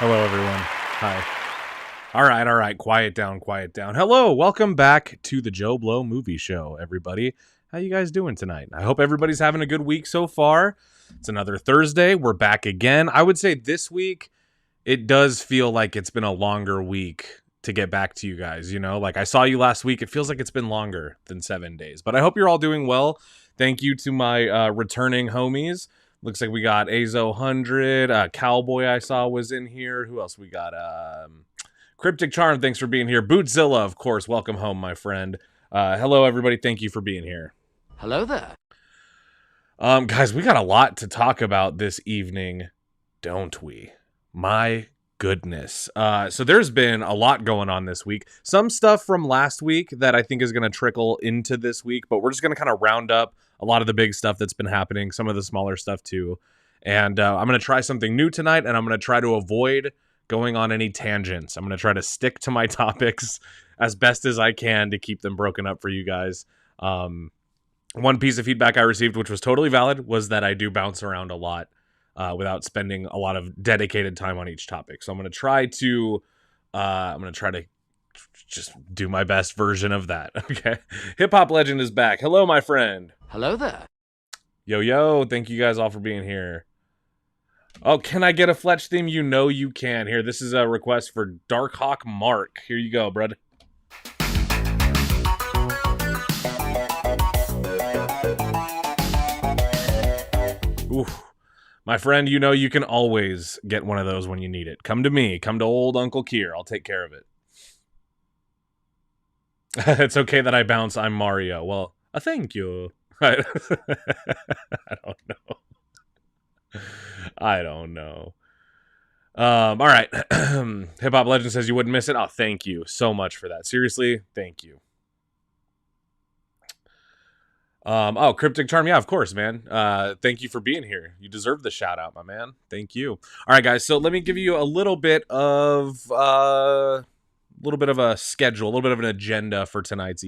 Hello, everyone. Hi. All right. Quiet down. Hello, welcome back to the JoBlo Movie Show, everybody. How you guys doing tonight? I hope everybody's having a good week so far. It's another Thursday. We're back again. I would say this week, it does feel like it's been a longer week to get back to you guys. You know, like I saw you last week. It feels like it's been longer than 7 days. But I hope you're all doing well. Thank you to my returning homies. Looks like we got Azo 100. Cowboy I saw was in here. Who else we got? Cryptic Charm, thanks for being here. Bootzilla, of course. Welcome home, my friend. Hello, everybody. Thank you for being here. Hello there. Guys, we got a lot to talk about this evening, don't we? My goodness. So there's been a lot going on this week. Some stuff from last week that I think is going to trickle into this week, but we're just going to kind of round up a lot of the big stuff that's been happening, some of the smaller stuff too. And I'm going to try something new tonight, and I'm going to try to avoid going on any tangents. I'm going to try to stick to my topics as best as I can to keep them broken up for you guys. One piece of feedback I received, which was totally valid, was that I do bounce around a lot without spending a lot of dedicated time on each topic. So I'm going to try to just do my best version of that. Okay. Hip Hop Legend is back. Hello, my friend. Hello there. Yo. Thank you guys all for being here. Oh, can I get a Fletch theme? You know you can. Here, this is a request for Darkhawk Mark. Here you go, bud. Ooh. My friend, you know you can always get one of those when you need it. Come to me. Come to old Uncle Kier. I'll take care of it. It's okay that I bounce. I'm Mario. Well, thank you. I don't know. All right. Hip Hop Legend says you wouldn't miss it. Oh, thank you so much for that. Seriously, thank you. Cryptic Charm. Yeah, of course, man. Thank you for being here. You deserve the shout out, my man. Thank you. All right, guys. So let me give you a little bit of a schedule, a little bit of an agenda for tonight's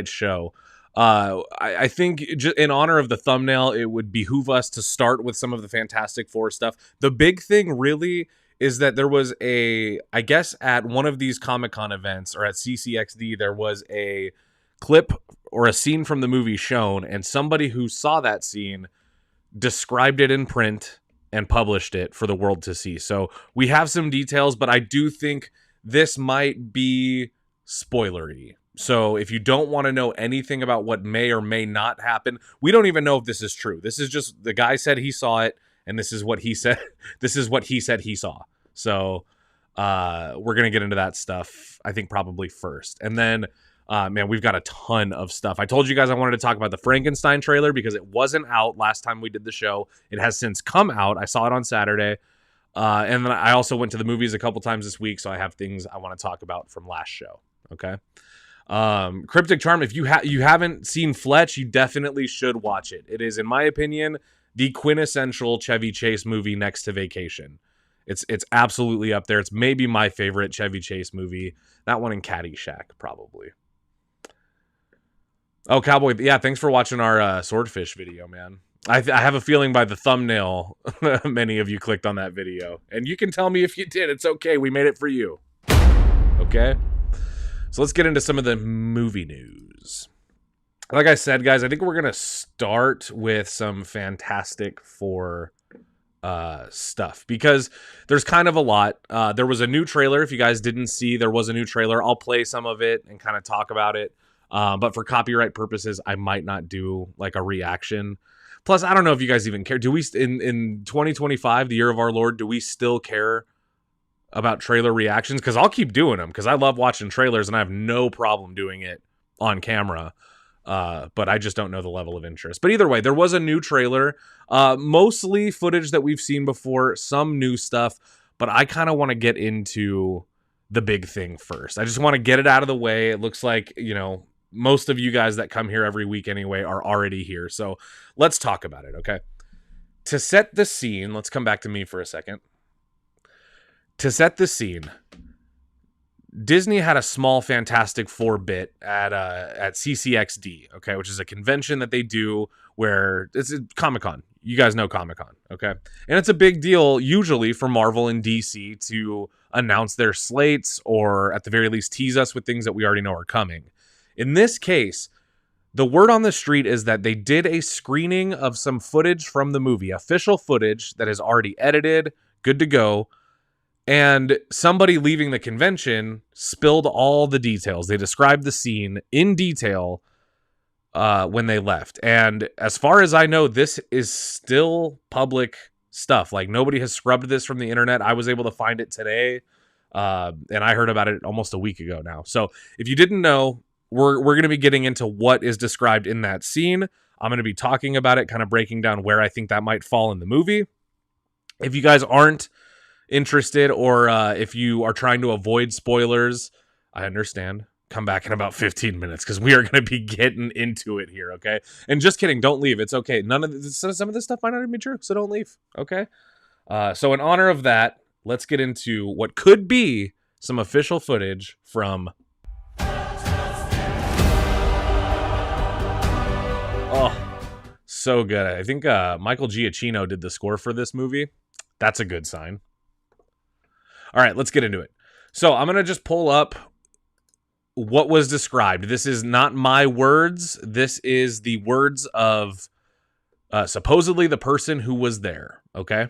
show. I think in honor of the thumbnail, it would behoove us to start with some of the Fantastic Four stuff. The big thing really is that there was I guess at one of these Comic-Con events or at CCXD, there was a clip or a scene from the movie shown, and somebody who saw that scene described it in print and published it for the world to see. So we have some details, but I do think this might be spoilery. So if you don't want to know anything about what may or may not happen, we don't even know if this is true. This is just the guy said he saw it, and this is what he said. This is what he said he saw. So we're going to get into that stuff, I think, probably first. And then, man, we've got a ton of stuff. I told you guys I wanted to talk about the Frankenstein trailer because it wasn't out last time we did the show. It has since come out. I saw it on Saturday. And then I also went to the movies a couple times this week, so I have things I want to talk about from last show. Okay. Cryptic Charm, if you haven't seen Fletch, you definitely should watch it. It is, in my opinion, the quintessential Chevy Chase movie next to Vacation. It's absolutely up there. It's maybe my favorite Chevy Chase movie. That one and Caddyshack, probably. Oh, Cowboy, yeah, thanks for watching our Swordfish video, man. I have a feeling by the thumbnail, many of you clicked on that video. And you can tell me if you did. It's okay. We made it for you. Okay? So let's get into some of the movie news. Like I said, guys, I think we're going to start with some Fantastic Four stuff because there's kind of a lot. There was a new trailer. If you guys didn't see, there was a new trailer. I'll play some of it and kind of talk about it. But for copyright purposes, I might not do like a reaction. Plus, I don't know if you guys even care. Do we in 2025, the year of our Lord, do we still care about trailer reactions? Because I'll keep doing them because I love watching trailers and I have no problem doing it on camera. But I just don't know the level of interest. But either way, there was a new trailer, mostly footage that we've seen before, some new stuff. But I kind of want to get into the big thing first. I just want to get it out of the way. It looks like, you know, most of you guys that come here every week anyway are already here. So let's talk about it, okay? To set the scene, let's come back to me for a second. To set the scene, Disney had a small Fantastic Four bit at CCXD, okay, which is a convention that they do where it's Comic-Con. you guys know Comic-Con, okay? And it's a big deal usually for Marvel and DC to announce their slates or at the very least tease us with things that we already know are coming. In this case, the word on the street is that they did a screening of some footage from the movie, official footage that is already edited, good to go. And somebody leaving the convention spilled all the details. They described the scene in detail when they left. And as far as I know, this is still public stuff. Like, nobody has scrubbed this from the internet. I was able to find it today. And I heard about it almost a week ago now. So if you didn't know, we're going to be getting into what is described in that scene. I'm going to be talking about it, kind of breaking down where I think that might fall in the movie. If you guys aren't interested, or if you are trying to avoid spoilers, I understand. Come back in about 15 minutes because we are going to be getting into it here, okay? And just kidding, don't leave. It's okay. Some of this stuff might not even be true, so don't leave, okay? So in honor of that, let's get into what could be some official footage from... Oh, so good. I think Michael Giacchino did the score for this movie. That's a good sign. All right, let's get into it. So I'm going to just pull up what was described. This is not my words. This is the words of supposedly the person who was there, okay?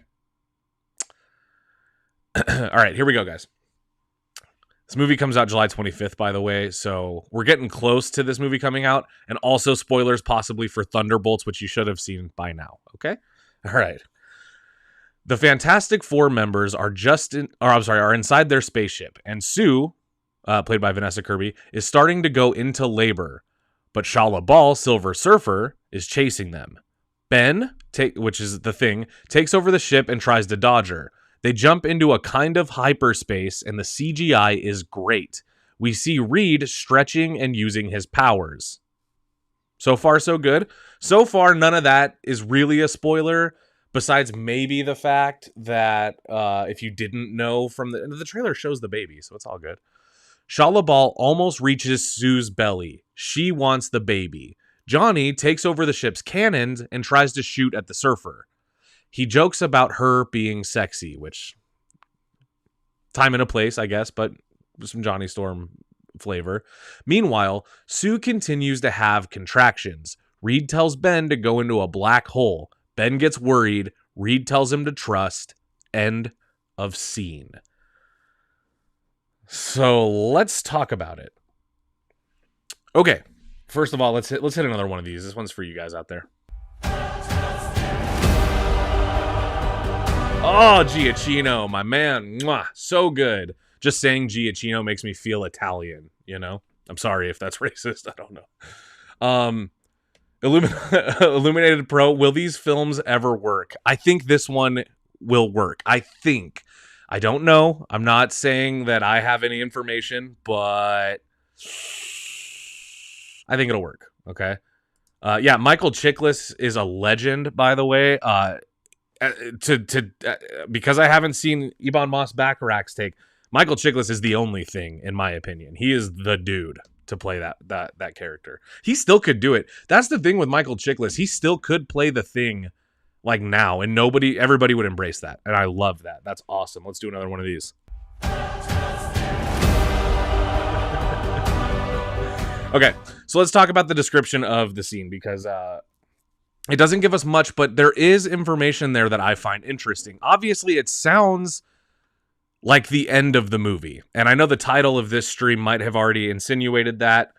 All right, here we go, guys. This movie comes out July 25th, by the way, so we're getting close to this movie coming out, and also spoilers possibly for Thunderbolts, which you should have seen by now, okay? All right. The Fantastic Four members are inside their spaceship, and Sue, played by Vanessa Kirby, is starting to go into labor, but Shala Ball, Silver Surfer, is chasing them. Ben, which is the Thing, takes over the ship and tries to dodge her. They jump into a kind of hyperspace, and the CGI is great. We see Reed stretching and using his powers. So far, so good. So far, none of that is really a spoiler, besides maybe the fact that if you didn't know from the trailer shows the baby, so it's all good. Shala Ball almost reaches Sue's belly. She wants the baby. Johnny takes over the ship's cannons and tries to shoot at the surfer. He jokes about her being sexy, which time and a place, I guess, but some Johnny Storm flavor. Meanwhile, Sue continues to have contractions. Reed tells Ben to go into a black hole. Ben gets worried. Reed tells him to trust. End of scene. So let's talk about it. Okay. First of all, let's hit another one of these. This one's for you guys out there. Oh, Giacchino, my man. Mwah, so good. Just saying Giacchino makes me feel Italian, you know? I'm sorry if that's racist. I don't know. Illuminated Pro, will these films ever work? I think this one will work. I think. I don't know. I'm not saying that I have any information, but I think it'll work. Okay. Yeah, Michael Chiklis is a legend, by the way. Because I haven't seen Ebon Moss-Bacharach's take, Michael Chiklis is the only thing, in my opinion. He is the dude to play that character. He still could do it. That's the thing with Michael Chiklis. He still could play the Thing like now, and everybody would embrace that. And I love that. That's awesome. Let's do another one of these. Okay, so let's talk about the description of the scene, because it doesn't give us much, but there is information there that I find interesting. Obviously, it sounds like the end of the movie. And I know the title of this stream might have already insinuated that.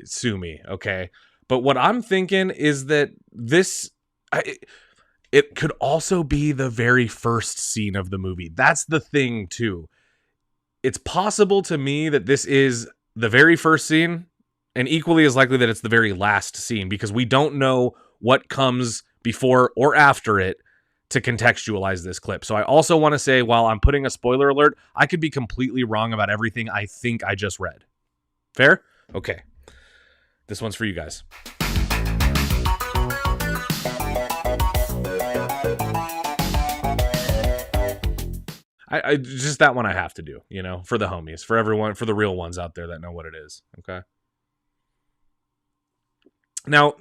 Sue me, okay? But what I'm thinking is that it could also be the very first scene of the movie. That's the thing, too. It's possible to me that this is the very first scene, and equally as likely that it's the very last scene, because we don't know what comes before or after it to contextualize this clip. So I also want to say, while I'm putting a spoiler alert, I could be completely wrong about everything I think I just read. Fair? Okay. This one's for you guys. I just that one I have to do, you know, for the homies, for everyone, for the real ones out there that know what it is. Okay. Now,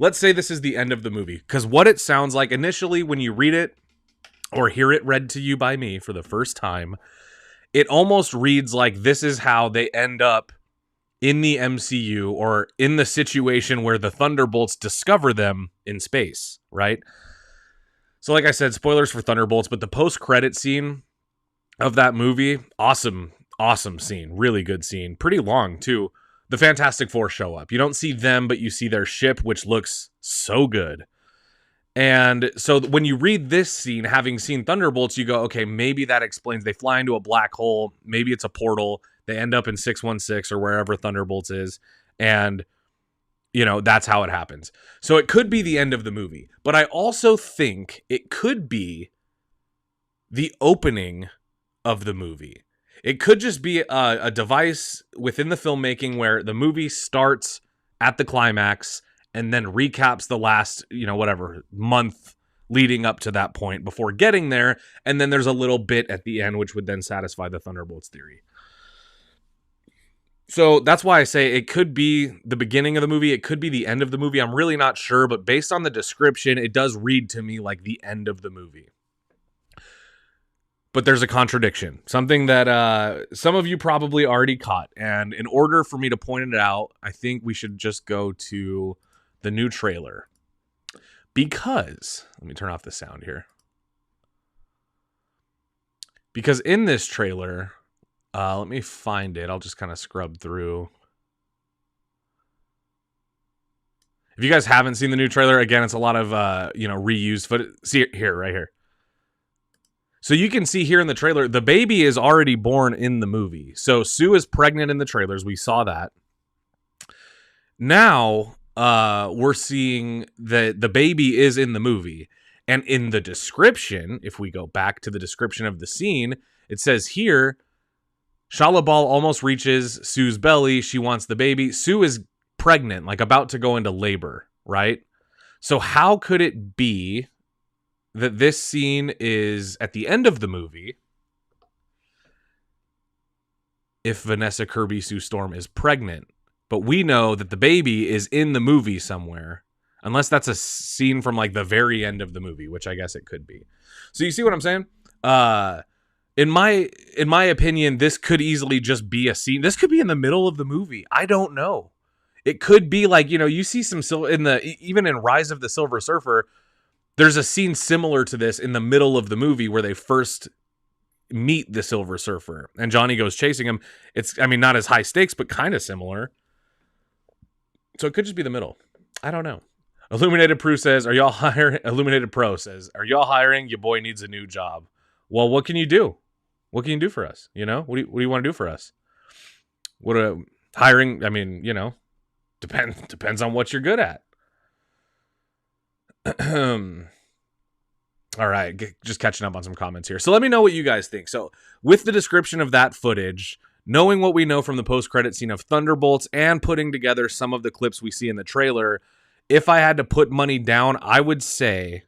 let's say this is the end of the movie, because what it sounds like initially when you read it or hear it read to you by me for the first time, it almost reads like this is how they end up in the MCU or in the situation where the Thunderbolts discover them in space, right? So like I said, spoilers for Thunderbolts, but the post-credit scene of that movie, awesome scene, really good scene, pretty long too. The Fantastic Four show up. You don't see them, but you see their ship, which looks so good. And so when you read this scene, having seen Thunderbolts, you go, okay, maybe that explains. They fly into a black hole. Maybe it's a portal. They end up in 616 or wherever Thunderbolts is. And, you know, that's how it happens. So it could be the end of the movie. But I also think it could be the opening of the movie. It could just be a device within the filmmaking where the movie starts at the climax and then recaps the last, you know, whatever month leading up to that point before getting there. And then there's a little bit at the end, which would then satisfy the Thunderbolts theory. So that's why I say it could be the beginning of the movie. It could be the end of the movie. I'm really not sure, but based on the description, it does read to me like the end of the movie. But there's a contradiction, something that some of you probably already caught. And in order for me to point it out, I think we should just go to the new trailer. Because, let me turn off the sound here. Because in this trailer, let me find it. I'll just kind of scrub through. If you guys haven't seen the new trailer, again, it's a lot of, reused footage. See here, right here. So you can see here in the trailer, the baby is already born in the movie. So Sue is pregnant in the trailers. We saw that. Now we're seeing that the baby is in the movie. And in the description, if we go back to the description of the scene, it says here, Shalabal almost reaches Sue's belly. She wants the baby. Sue is pregnant, like about to go into labor, right? So how could it be that this scene is at the end of the movie if Vanessa Kirby Sue Storm is pregnant? But we know that the baby is in the movie somewhere, unless that's a scene from like the very end of the movie, which I guess it could be. So you see what I'm saying? In my opinion, this could easily just be a scene. This could be in the middle of the movie. I don't know. It could be like, you know, you see some even in Rise of the Silver Surfer, there's a scene similar to this in the middle of the movie where they first meet the Silver Surfer and Johnny goes chasing him. It's, I mean, not as high stakes, but kind of similar. So it could just be the middle. I don't know. Illuminated Pro says, are y'all hiring? Illuminated Pro says, are y'all hiring? Your boy needs a new job. Well, what can you do? What can you do for us? You know, what do you want to do for us? Hiring? I mean, you know, depends on what you're good at. All right, just catching up on some comments here. So let me know what you guys think. So with the description of that footage, knowing what we know from the post-credit scene of Thunderbolts and putting together some of the clips we see in the trailer, if I had to put money down, I would say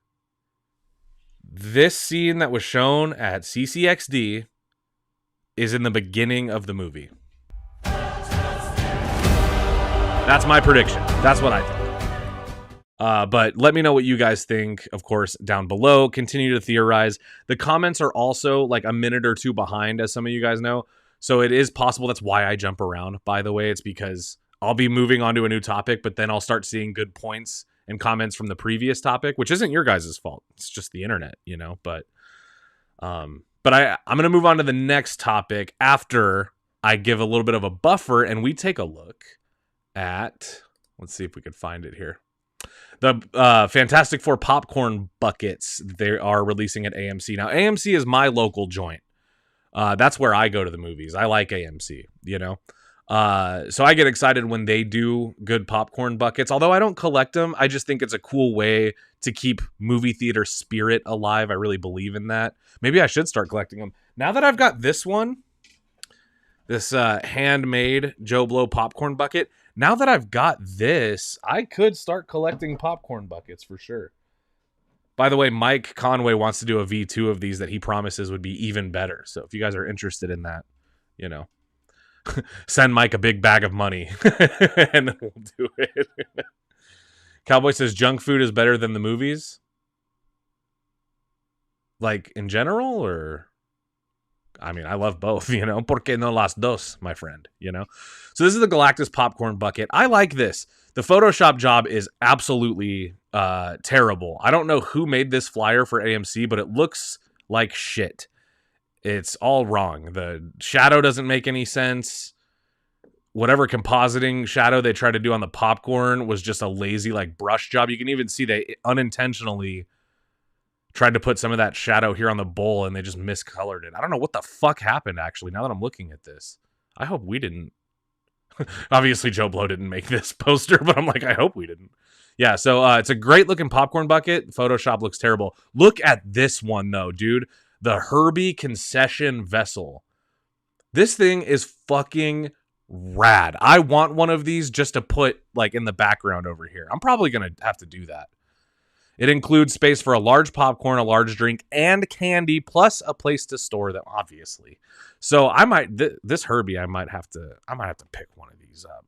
this scene that was shown at CCXD is in the beginning of the movie. That's my prediction. That's what I think. But let me know what you guys think, of course, down below. Continue to theorize. The comments are also like a minute or two behind, as some of you guys know. So it is possible. That's why I jump around, by the way. It's because I'll be moving on to a new topic, but then I'll start seeing good points and comments from the previous topic, which isn't your guys' fault. It's just the internet, you know. But I'm going to move on to the next topic after I give a little bit of a buffer and we take a look at, let's see if we could find it here. The Fantastic Four popcorn buckets they are releasing at AMC. Now, AMC is my local joint. That's where I go to the movies. I like AMC, you know. So I get excited when they do good popcorn buckets. Although I don't collect them, I just think it's a cool way to keep movie theater spirit alive. I really believe in that. Maybe I should start collecting them. Now that I've got this one, this handmade JoBlo popcorn bucket, now that I've got this, I could start collecting popcorn buckets for sure. By the way, Mike Conway wants to do a V2 of these that he promises would be even better. So if you guys are interested in that, you know, send Mike a big bag of money and we'll do it. Cowboy says junk food is better than the movies. Like in general, or I mean, I love both, you know. ¿Por qué no las dos, my friend? You know. So this is the Galactus popcorn bucket. I like this. The Photoshop job is absolutely terrible. I don't know who made this flyer for AMC, but it looks like shit. It's all wrong. The shadow doesn't make any sense. Whatever compositing shadow they tried to do on the popcorn was just a lazy like brush job. You can even see they unintentionally tried to put some of that shadow here on the bowl and they just miscolored it. I don't know what the fuck happened, actually, now that I'm looking at this. I hope we didn't. Obviously, JoBlo didn't make this poster, but I'm like, I hope we didn't. Yeah, so it's a great looking popcorn bucket. Photoshop looks terrible. Look at this one, though, dude. The Herbie concession vessel. This thing is fucking rad. I want one of these just to put like in the background over here. I'm probably going to have to do that. It includes space for a large popcorn, a large drink, and candy, plus a place to store them, obviously. So I might this Herbie, I might have to pick one of these up.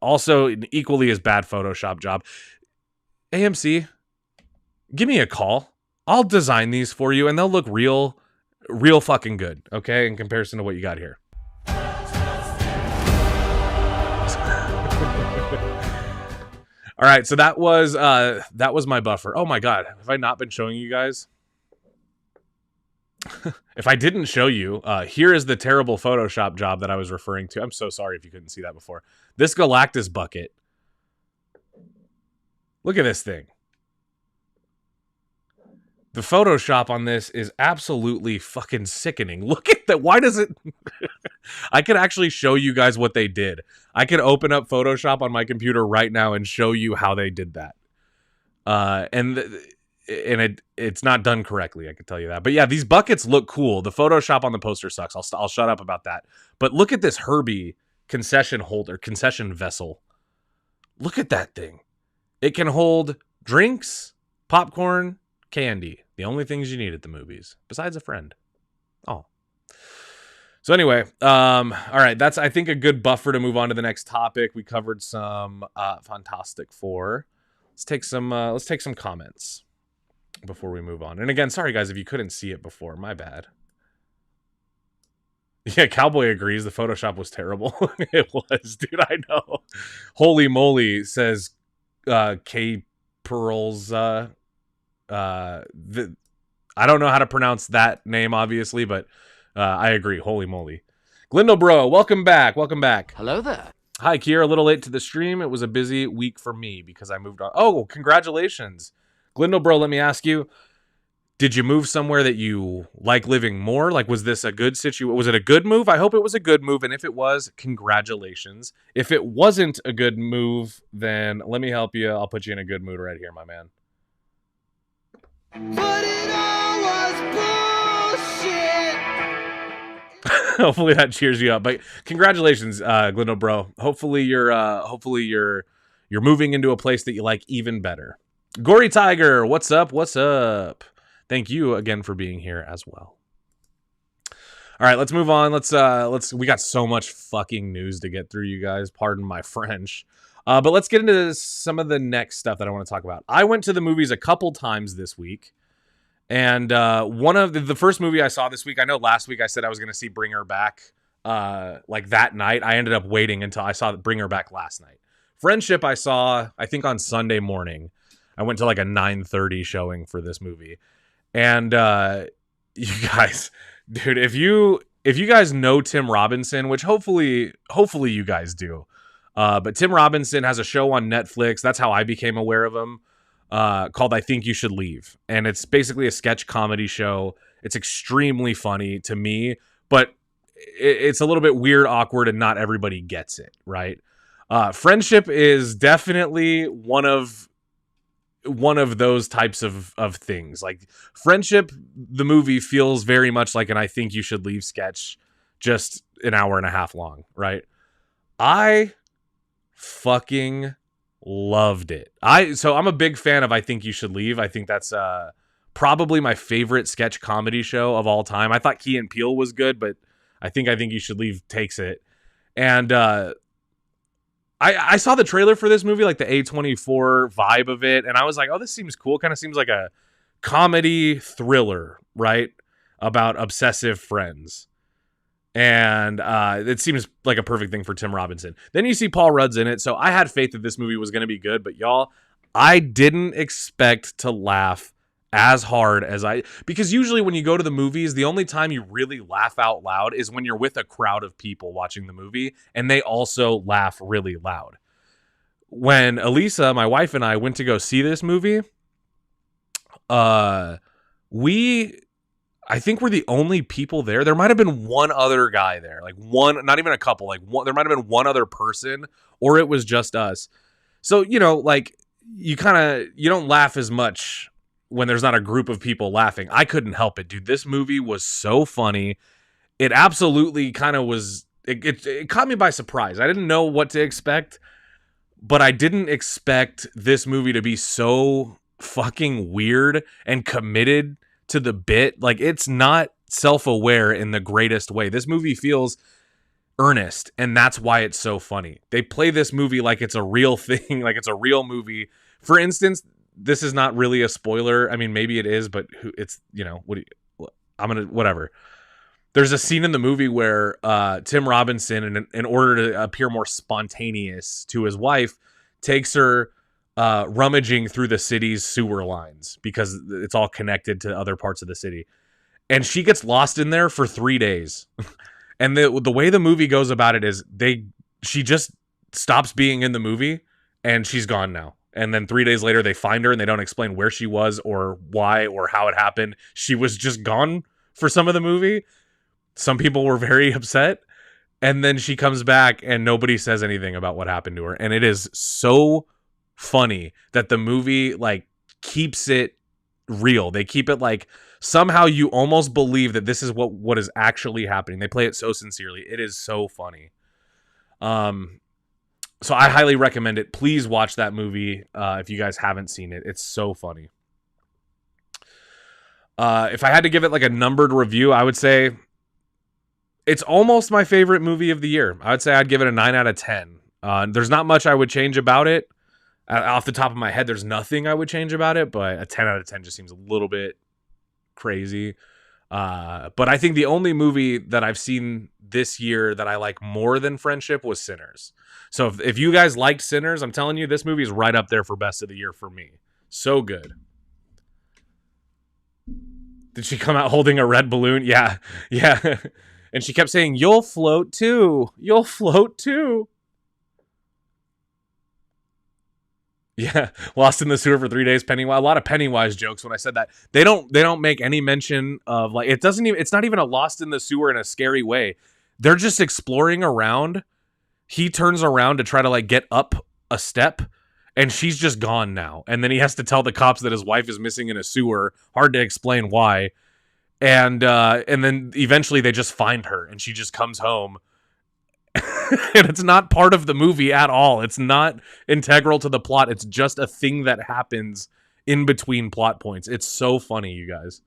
Also, an equally as bad Photoshop job. AMC, give me a call. I'll design these for you, and they'll look real fucking good. Okay, in comparison to what you got here. All right, so that was my buffer. Oh my god, have I not been showing you guys? If I didn't show you, here is the terrible Photoshop job that I was referring to. I'm so sorry if you couldn't see that before. This Galactus bucket. Look at this thing. The Photoshop on this is absolutely fucking sickening. Look at that. Why does it... I could actually show you guys what they did. I could open up Photoshop on my computer right now and show you how they did that. It's not done correctly, I can tell you that. But yeah, these buckets look cool. The Photoshop on the poster sucks. I'll shut up about that. But look at this Herbie concession vessel. Look at that thing. It can hold drinks, popcorn, candy. The only things you need at the movies, besides a friend. Oh. So anyway, all right, that's, I think, a good buffer to move on to the next topic. We covered some Fantastic Four. Let's take some comments before we move on. And again, sorry guys if you couldn't see it before. My bad. Yeah, Cowboy agrees. The Photoshop was terrible. It was, dude. I know. Holy moly, says K Pearls. I don't know how to pronounce that name, obviously, but I agree. Holy moly. Glindo Bro, welcome back. Welcome back. Hello there. Hi, Kier. A little late to the stream. It was a busy week for me because I moved on. Oh, congratulations. Glindo Bro, let me ask you, did you move somewhere that you like living more? Like, was this a good situation? Was it a good move? I hope it was a good move. And if it was, congratulations. If it wasn't a good move, then let me help you. I'll put you in a good mood right here, my man. But it all was bullshit. Hopefully that cheers you up. But congratulations, Glindo Bro. Hopefully you're moving into a place that you like even better. Gory Tiger, what's up? What's up? Thank you again for being here as well. All right, let's move on. We got so much fucking news to get through, you guys. Pardon my French. But let's get into some of the next stuff that I want to talk about. I went to the movies a couple times this week. And one of the first movie I saw this week, I know last week I said I was going to see Bring Her Back like that night. I ended up waiting until I saw Bring Her Back last night. Friendship I saw, I think, on Sunday morning. I went to like a 9:30 showing for this movie. And you guys, dude, if you guys know Tim Robinson, which hopefully you guys do, but Tim Robinson has a show on Netflix. That's how I became aware of him, called I Think You Should Leave. And it's basically a sketch comedy show. It's extremely funny to me, but it's a little bit weird, awkward, and not everybody gets it, right? Friendship is definitely one of those types of things. Like Friendship, the movie, feels very much like an I Think You Should Leave sketch, just an hour and a half long, right? I fucking loved it. So I'm a big fan of I Think You Should Leave. I think that's probably my favorite sketch comedy show of all time. I thought Key and Peele was good, but I think You Should Leave takes it. And I saw the trailer for this movie, like the A24 vibe of it, and I was like, oh, this seems cool. Kind of seems like a comedy thriller, right? About obsessive friends. And it seems like a perfect thing for Tim Robinson. Then you see Paul Rudd's in it, so I had faith that this movie was going to be good, but y'all, I didn't expect to laugh as hard as because usually when you go to the movies, the only time you really laugh out loud is when you're with a crowd of people watching the movie, and they also laugh really loud. When Elisa, my wife, and I went to go see this movie, I think we're the only people there. There might have been one other guy there, like one, not even a couple, like one, there might have been one other person, or it was just us. So, you know, like you don't laugh as much when there's not a group of people laughing. I couldn't help it, dude. This movie was so funny. It absolutely kind of was, it caught me by surprise. I didn't know what to expect, but I didn't expect this movie to be so fucking weird and committed to the bit. Like, it's not self-aware in the greatest way. This movie feels earnest, and that's why it's so funny. They play this movie like it's a real thing, like it's a real movie. For instance, this is not really a spoiler. I mean, maybe it is, but it's, you know, whatever. There's a scene in the movie where Tim Robinson, in order to appear more spontaneous to his wife, takes her rummaging through the city's sewer lines because it's all connected to other parts of the city. And she gets lost in there for 3 days. And the way the movie goes about it is she just stops being in the movie and she's gone now. And then 3 days later they find her and they don't explain where she was or why or how it happened. She was just gone for some of the movie. Some people were very upset. And then she comes back and nobody says anything about what happened to her. And it is so funny that the movie like keeps it real. They keep it like somehow you almost believe that this is what is actually happening. They play it so sincerely. It is so funny. So I highly recommend it. Please watch that movie if you guys haven't seen it. It's so funny. If I had to give it like a numbered review, I would say it's almost my favorite movie of the year. I would say I'd give it a 9 out of 10. There's not much I would change about it. Off the top of my head, there's nothing I would change about it, but a 10 out of 10 just seems a little bit crazy. But I think the only movie that I've seen this year that I like more than Friendship was Sinners. So if you guys liked Sinners, I'm telling you, this movie is right up there for best of the year for me. So good. Did she come out holding a red balloon? Yeah. Yeah. And she kept saying, "You'll float too. You'll float too." Yeah, lost in the sewer for 3 days. Pennywise. A lot of Pennywise jokes when I said that. They don't make any mention of like it's not even a lost in the sewer in a scary way. They're just exploring around. He turns around to try to like get up a step and she's just gone now. And then he has to tell the cops that his wife is missing in a sewer. Hard to explain why. And then eventually they just find her and she just comes home. And it's not part of the movie at all. It's not integral to the plot. It's just a thing that happens in between plot points. It's so funny, you guys.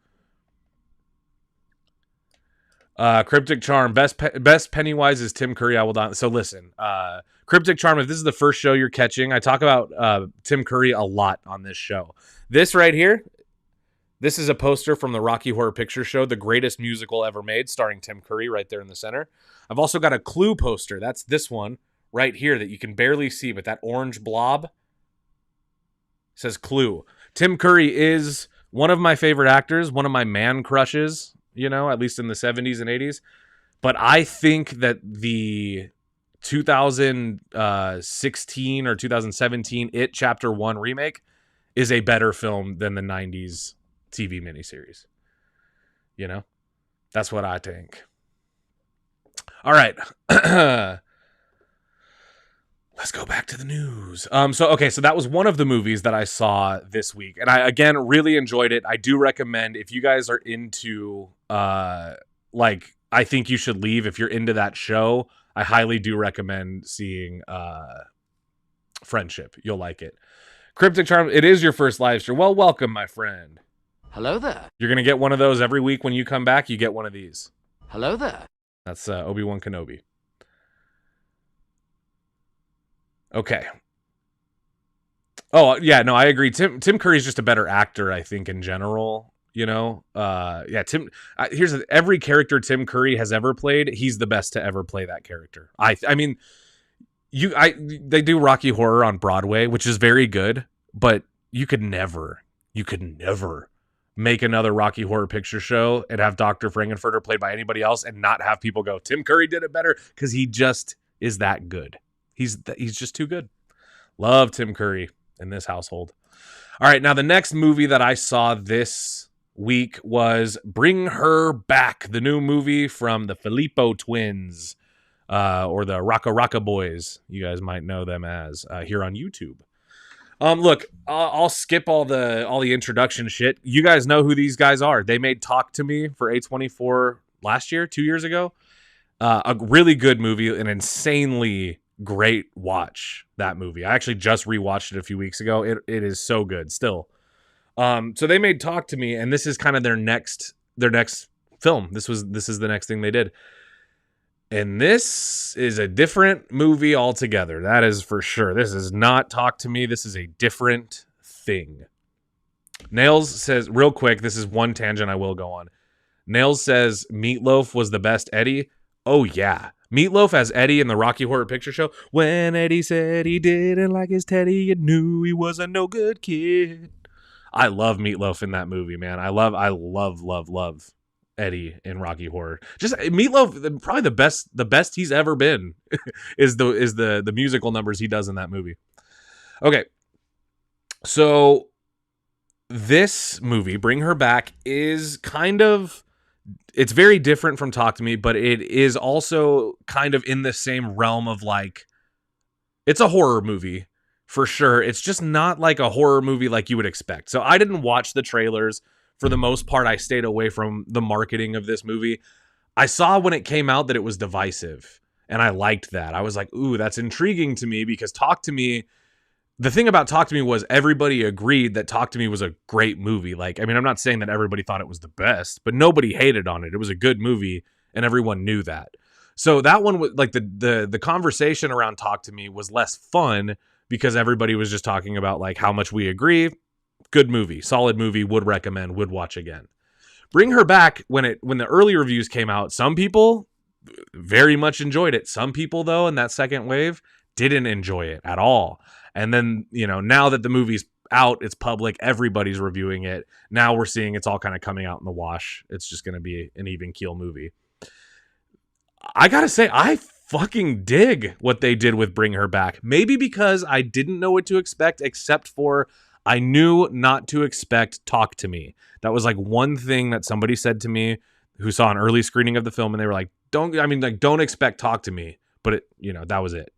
Cryptic Charm. Best Pennywise is Tim Curry. I will not. So listen, Cryptic Charm, if this is the first show you're catching, I talk about Tim Curry a lot on this show. This right here, this is a poster from the Rocky Horror Picture Show, the greatest musical ever made, starring Tim Curry right there in the center. I've also got a Clue poster. That's this one right here that you can barely see, but that orange blob says Clue. Tim Curry is one of my favorite actors, one of my man crushes, you know, at least in the 70s and 80s. But I think that the 2016 or 2017 It Chapter 1 remake is a better film than the 90s TV miniseries. You know? That's what I think. All right. Let's go back to the news. So that was one of the movies that I saw this week. And I, again, really enjoyed it. I do recommend, if you guys are into, I Think You Should Leave, if you're into that show, I highly do recommend seeing Friendship. You'll like it. Cryptic Charm, it is your first live stream. Well, welcome, my friend. Hello there. You're going to get one of those every week when you come back. You get one of these. Hello there. That's Obi-Wan Kenobi. Okay. Oh yeah, no, I agree. Tim Curry's just a better actor, I think, in general. Yeah. Every character Tim Curry has ever played, he's the best to ever play that character. I mean, they do Rocky Horror on Broadway, which is very good, but you could never make another Rocky Horror Picture Show and have Dr. Frankenfurter played by anybody else and not have people go, Tim Curry did it better, because he just is that good. He's just too good. Love Tim Curry in this household. All right, now the next movie that I saw this week was Bring Her Back, the new movie from the Filippo twins, or the Raka Raka Boys, you guys might know them as, here on YouTube. Look, I'll skip all the introduction shit. You guys know who these guys are. They made Talk to Me for A24 last year, 2 years ago. A really good movie, an insanely great watch, that movie. I actually just rewatched it a few weeks ago. It is so good still. So they made Talk to Me, and this is kind of their next film. This is the next thing they did. And this is a different movie altogether. That is for sure. This is not Talk to Me. This is a different thing. Nails says, real quick, this is one tangent I will go on. Nails says Meatloaf was the best Eddie. Oh, yeah. Meatloaf as Eddie in the Rocky Horror Picture Show. When Eddie said he didn't like his teddy, you knew he was a no good kid. I love Meatloaf in that movie, man. I love Eddie in Rocky Horror. Just Meatloaf, probably the best he's ever been is the musical numbers he does in that movie. Okay. So this movie, Bring Her Back, is it's very different from Talk to Me, but it is also kind of in the same realm of like, it's a horror movie for sure. It's just not like a horror movie like you would expect. So I didn't watch the trailers. For the most part, I stayed away from the marketing of this movie. I saw when it came out that it was divisive, and I liked that. I was like, ooh, that's intriguing to me, because Talk to Me, the thing about Talk to Me was everybody agreed that Talk to Me was a great movie. Like, I mean, I'm not saying that everybody thought it was the best, but nobody hated on it. It was a good movie, and everyone knew that. So that one was like the conversation around Talk to Me was less fun, because everybody was just talking about like how much we agree. Good movie, solid movie, would recommend, would watch again. Bring Her Back, when the early reviews came out, some people very much enjoyed it. Some people, though, in that second wave, didn't enjoy it at all. And then, now that the movie's out, it's public, everybody's reviewing it. Now we're seeing it's all kind of coming out in the wash. It's just going to be an even keel movie. I gotta say, I fucking dig what they did with Bring Her Back. Maybe because I didn't know what to expect, except for I knew not to expect Talk to Me. That was like one thing that somebody said to me who saw an early screening of the film, and they were like, don't expect Talk to Me. But that was it.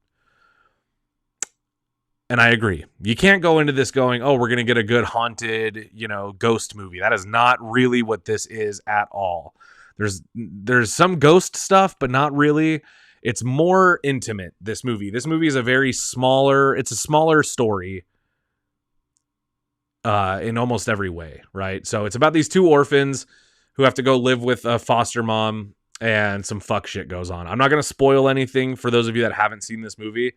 And I agree. You can't go into this going, oh, we're going to get a good haunted, ghost movie. That is not really what this is at all. There's some ghost stuff, but not really. It's more intimate, this movie. This movie is it's a smaller story. In almost every way, right? So it's about these two orphans who have to go live with a foster mom, and some fuck shit goes on. I'm not going to spoil anything for those of you that haven't seen this movie,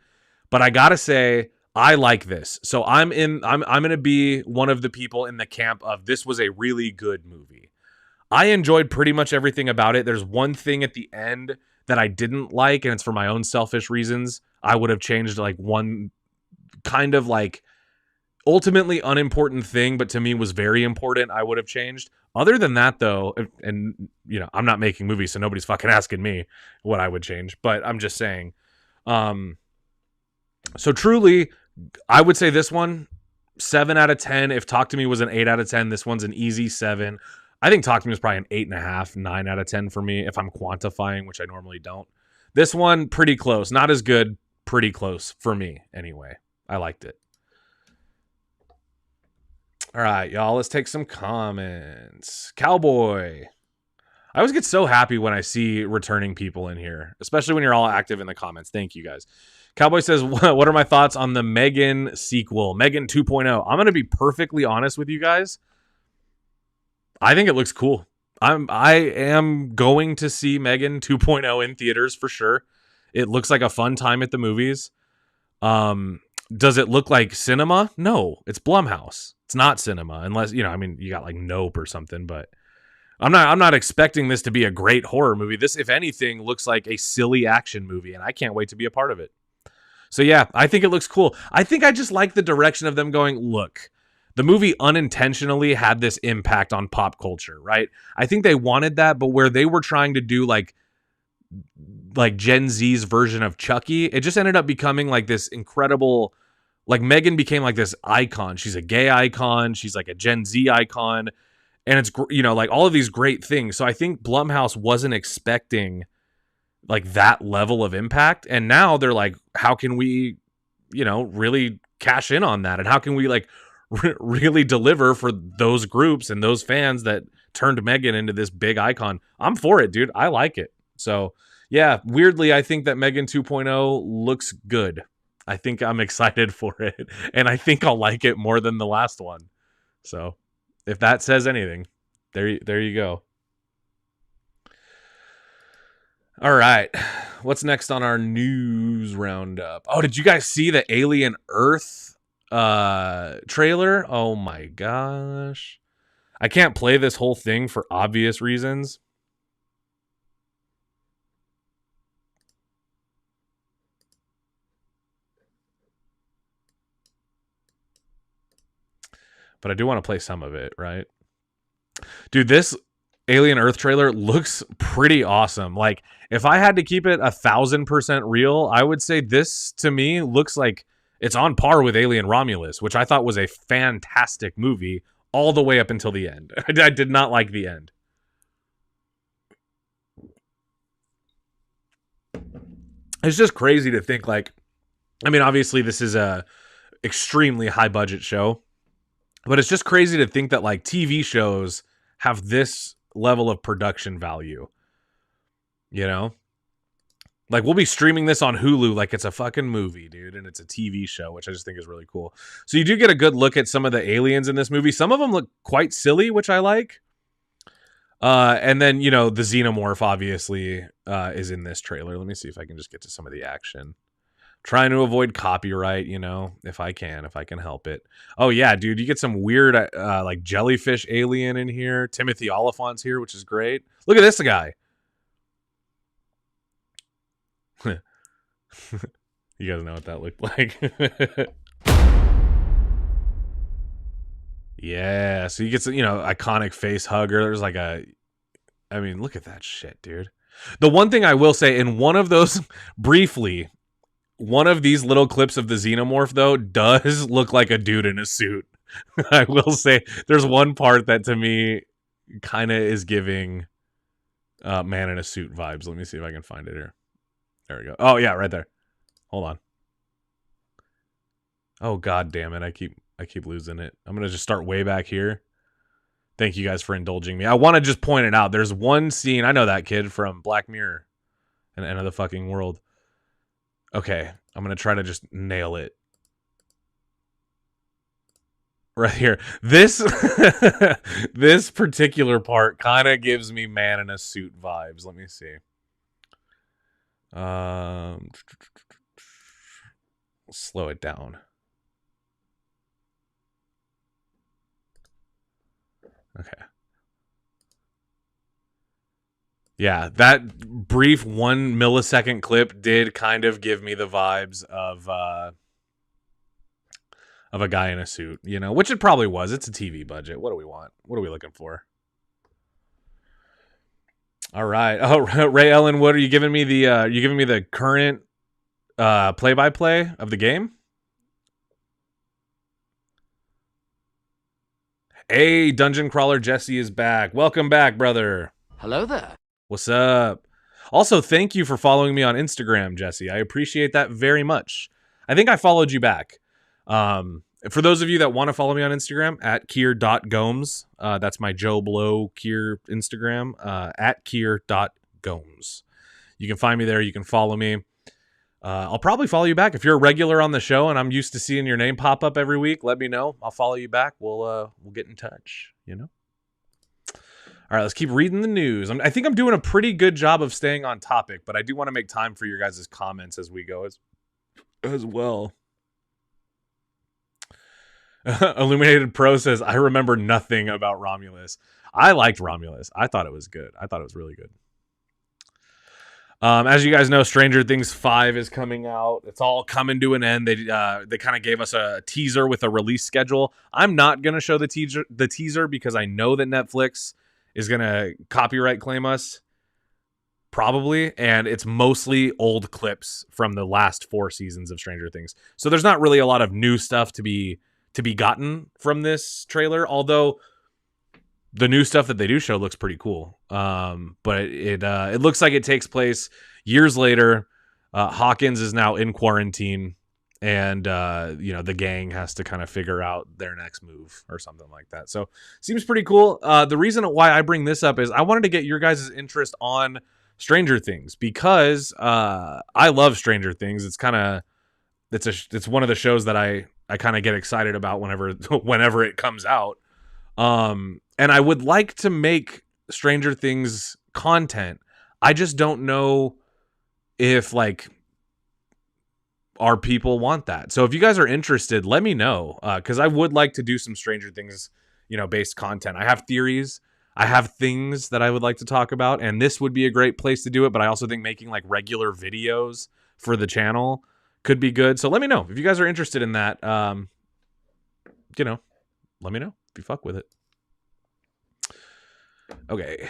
but I got to say, I like this. So I'm going to be one of the people in the camp of this was a really good movie. I enjoyed pretty much everything about it. There's one thing at the end that I didn't like, and it's for my own selfish reasons. I would have changed like one kind of like ultimately unimportant thing, but to me was very important. I would have changed. Other than that, though, and I'm not making movies, so nobody's fucking asking me what I would change, but I'm just saying. So truly, I would say this one 7 out of 10. If Talk to Me was an 8 out of 10, this one's an easy 7. I think Talk to Me is probably an 8.5, 9 out of 10 for me if I'm quantifying, which I normally don't. This one pretty close, not as good, pretty close for me anyway. I liked it. All right, y'all, let's take some comments. Cowboy. I always get so happy when I see returning people in here, especially when you're all active in the comments. Thank you, guys. Cowboy says, what are my thoughts on the Megan sequel, Megan 2.0? I'm going to be perfectly honest with you guys. I think it looks cool. I am going to see Megan 2.0 in theaters for sure. It looks like a fun time at the movies. Does it look like cinema? No, it's Blumhouse. It's not cinema, unless, you know, I mean, you got like Nope or something, but I'm not expecting this to be a great horror movie. This, if anything, looks like a silly action movie, and I can't wait to be a part of it. So yeah, I think it looks cool. I think I just like the direction of them going, look, the movie unintentionally had this impact on pop culture, right? I think they wanted that, but where they were trying to do like Gen Z's version of Chucky, it just ended up becoming like this incredible, like Megan became like this icon. She's a gay icon. She's like a Gen Z icon. And it's, you know, like all of these great things. So I think Blumhouse wasn't expecting like that level of impact. And now they're like, how can we, you know, really cash in on that? And how can we like really deliver for those groups and those fans that turned Megan into this big icon? I'm for it, dude. I like it. So yeah, weirdly, I think that Megan 2.0 looks good. I think I'm excited for it. And I think I'll like it more than the last one. So if that says anything, there you go. All right. What's next on our news roundup? Oh, did you guys see the Alien Earth trailer? Oh my gosh. I can't play this whole thing for obvious reasons. But I do want to play some of it, right? Dude, this Alien Earth trailer looks pretty awesome. Like, if I had to keep it 1,000% real, I would say this to me looks like it's on par with Alien Romulus, which I thought was a fantastic movie all the way up until the end. I did not like the end. It's just crazy to think, like, I mean, obviously this is a extremely high budget show, but it's just crazy to think that like TV shows have this level of production value. You know? Like, we'll be streaming this on Hulu like it's a fucking movie, dude, and it's a TV show, which I just think is really cool. So you do get a good look at some of the aliens in this movie. Some of them look quite silly, which I like. And then, you know, the Xenomorph obviously is in this trailer. Let me see if I can just get to some of the action. Trying to avoid copyright, you know, if I can help it. Oh yeah, dude, you get some weird like jellyfish alien in here. Timothy Oliphant's here, which is great. Look at this guy. You guys know what that looked like. Yeah, so you get some, you know, iconic face hugger. There's like I mean, look at that shit, dude. The one thing I will say, in one of those, briefly, one of these little clips of the Xenomorph, though, does look like a dude in a suit. I will say, there's one part that to me kind of is giving man in a suit vibes. Let me see if I can find it here. There we go. Oh yeah, right there. Hold on. Oh god damn it! I keep losing it. I'm gonna just start way back here. Thank you guys for indulging me. I want to just point it out. There's one scene. I know that kid from Black Mirror and End of the Fucking World. Okay, I'm gonna try to just nail it. Right here. This this particular part kind of gives me man in a suit vibes. Let me see. Slow it down. Okay. Yeah, that brief 1 millisecond clip did kind of give me the vibes of a guy in a suit, you know, which it probably was. It's a TV budget. What do we want? What are we looking for? All right. Oh, Ray Ellen, what are you giving me the current play-by-play of the game? Hey, Dungeon Crawler Jesse is back. Welcome back, brother. Hello there. What's up? Also, thank you for following me on Instagram, Jesse. I appreciate that very much. I think I followed you back. For those of you that want to follow me on Instagram, at Kier.Gomes. That's my JoBlo Kier Instagram, at Kier.Gomes. You can find me there. You can follow me. I'll probably follow you back. If you're a regular on the show and I'm used to seeing your name pop up every week, let me know. I'll follow you back. We'll get in touch, you know? All right, let's keep reading the news. I think I'm doing a pretty good job of staying on topic, but I do want to make time for your guys' comments as we go as well. Illuminated Pro says, I remember nothing about Romulus. I liked Romulus. I thought it was good. I thought it was really good. As you guys know, Stranger Things 5 is coming out. It's all coming to an end. They kind of gave us a teaser with a release schedule. I'm not going to show the teaser because I know that Netflix is going to copyright claim us. Probably. And it's mostly old clips from the last 4 seasons of Stranger Things. So there's not really a lot of new stuff to be gotten from this trailer. Although the new stuff that they do show looks pretty cool. But it looks like it takes place years later. Hawkins is now in quarantine, and the gang has to kind of figure out their next move or something like that. So seems pretty cool. The reason why I bring this up is I wanted to get your guys' interest on Stranger Things because I love Stranger Things. It's one of the shows that I kind of get excited about whenever it comes out. And I would like to make Stranger Things content. I just don't know if our people want that. So if you guys are interested, let me know. Cause I would like to do some Stranger Things, based content. I have theories. I have things that I would like to talk about, and this would be a great place to do it. But I also think making regular videos for the channel could be good. So let me know if you guys are interested in that. Let me know if you fuck with it. Okay.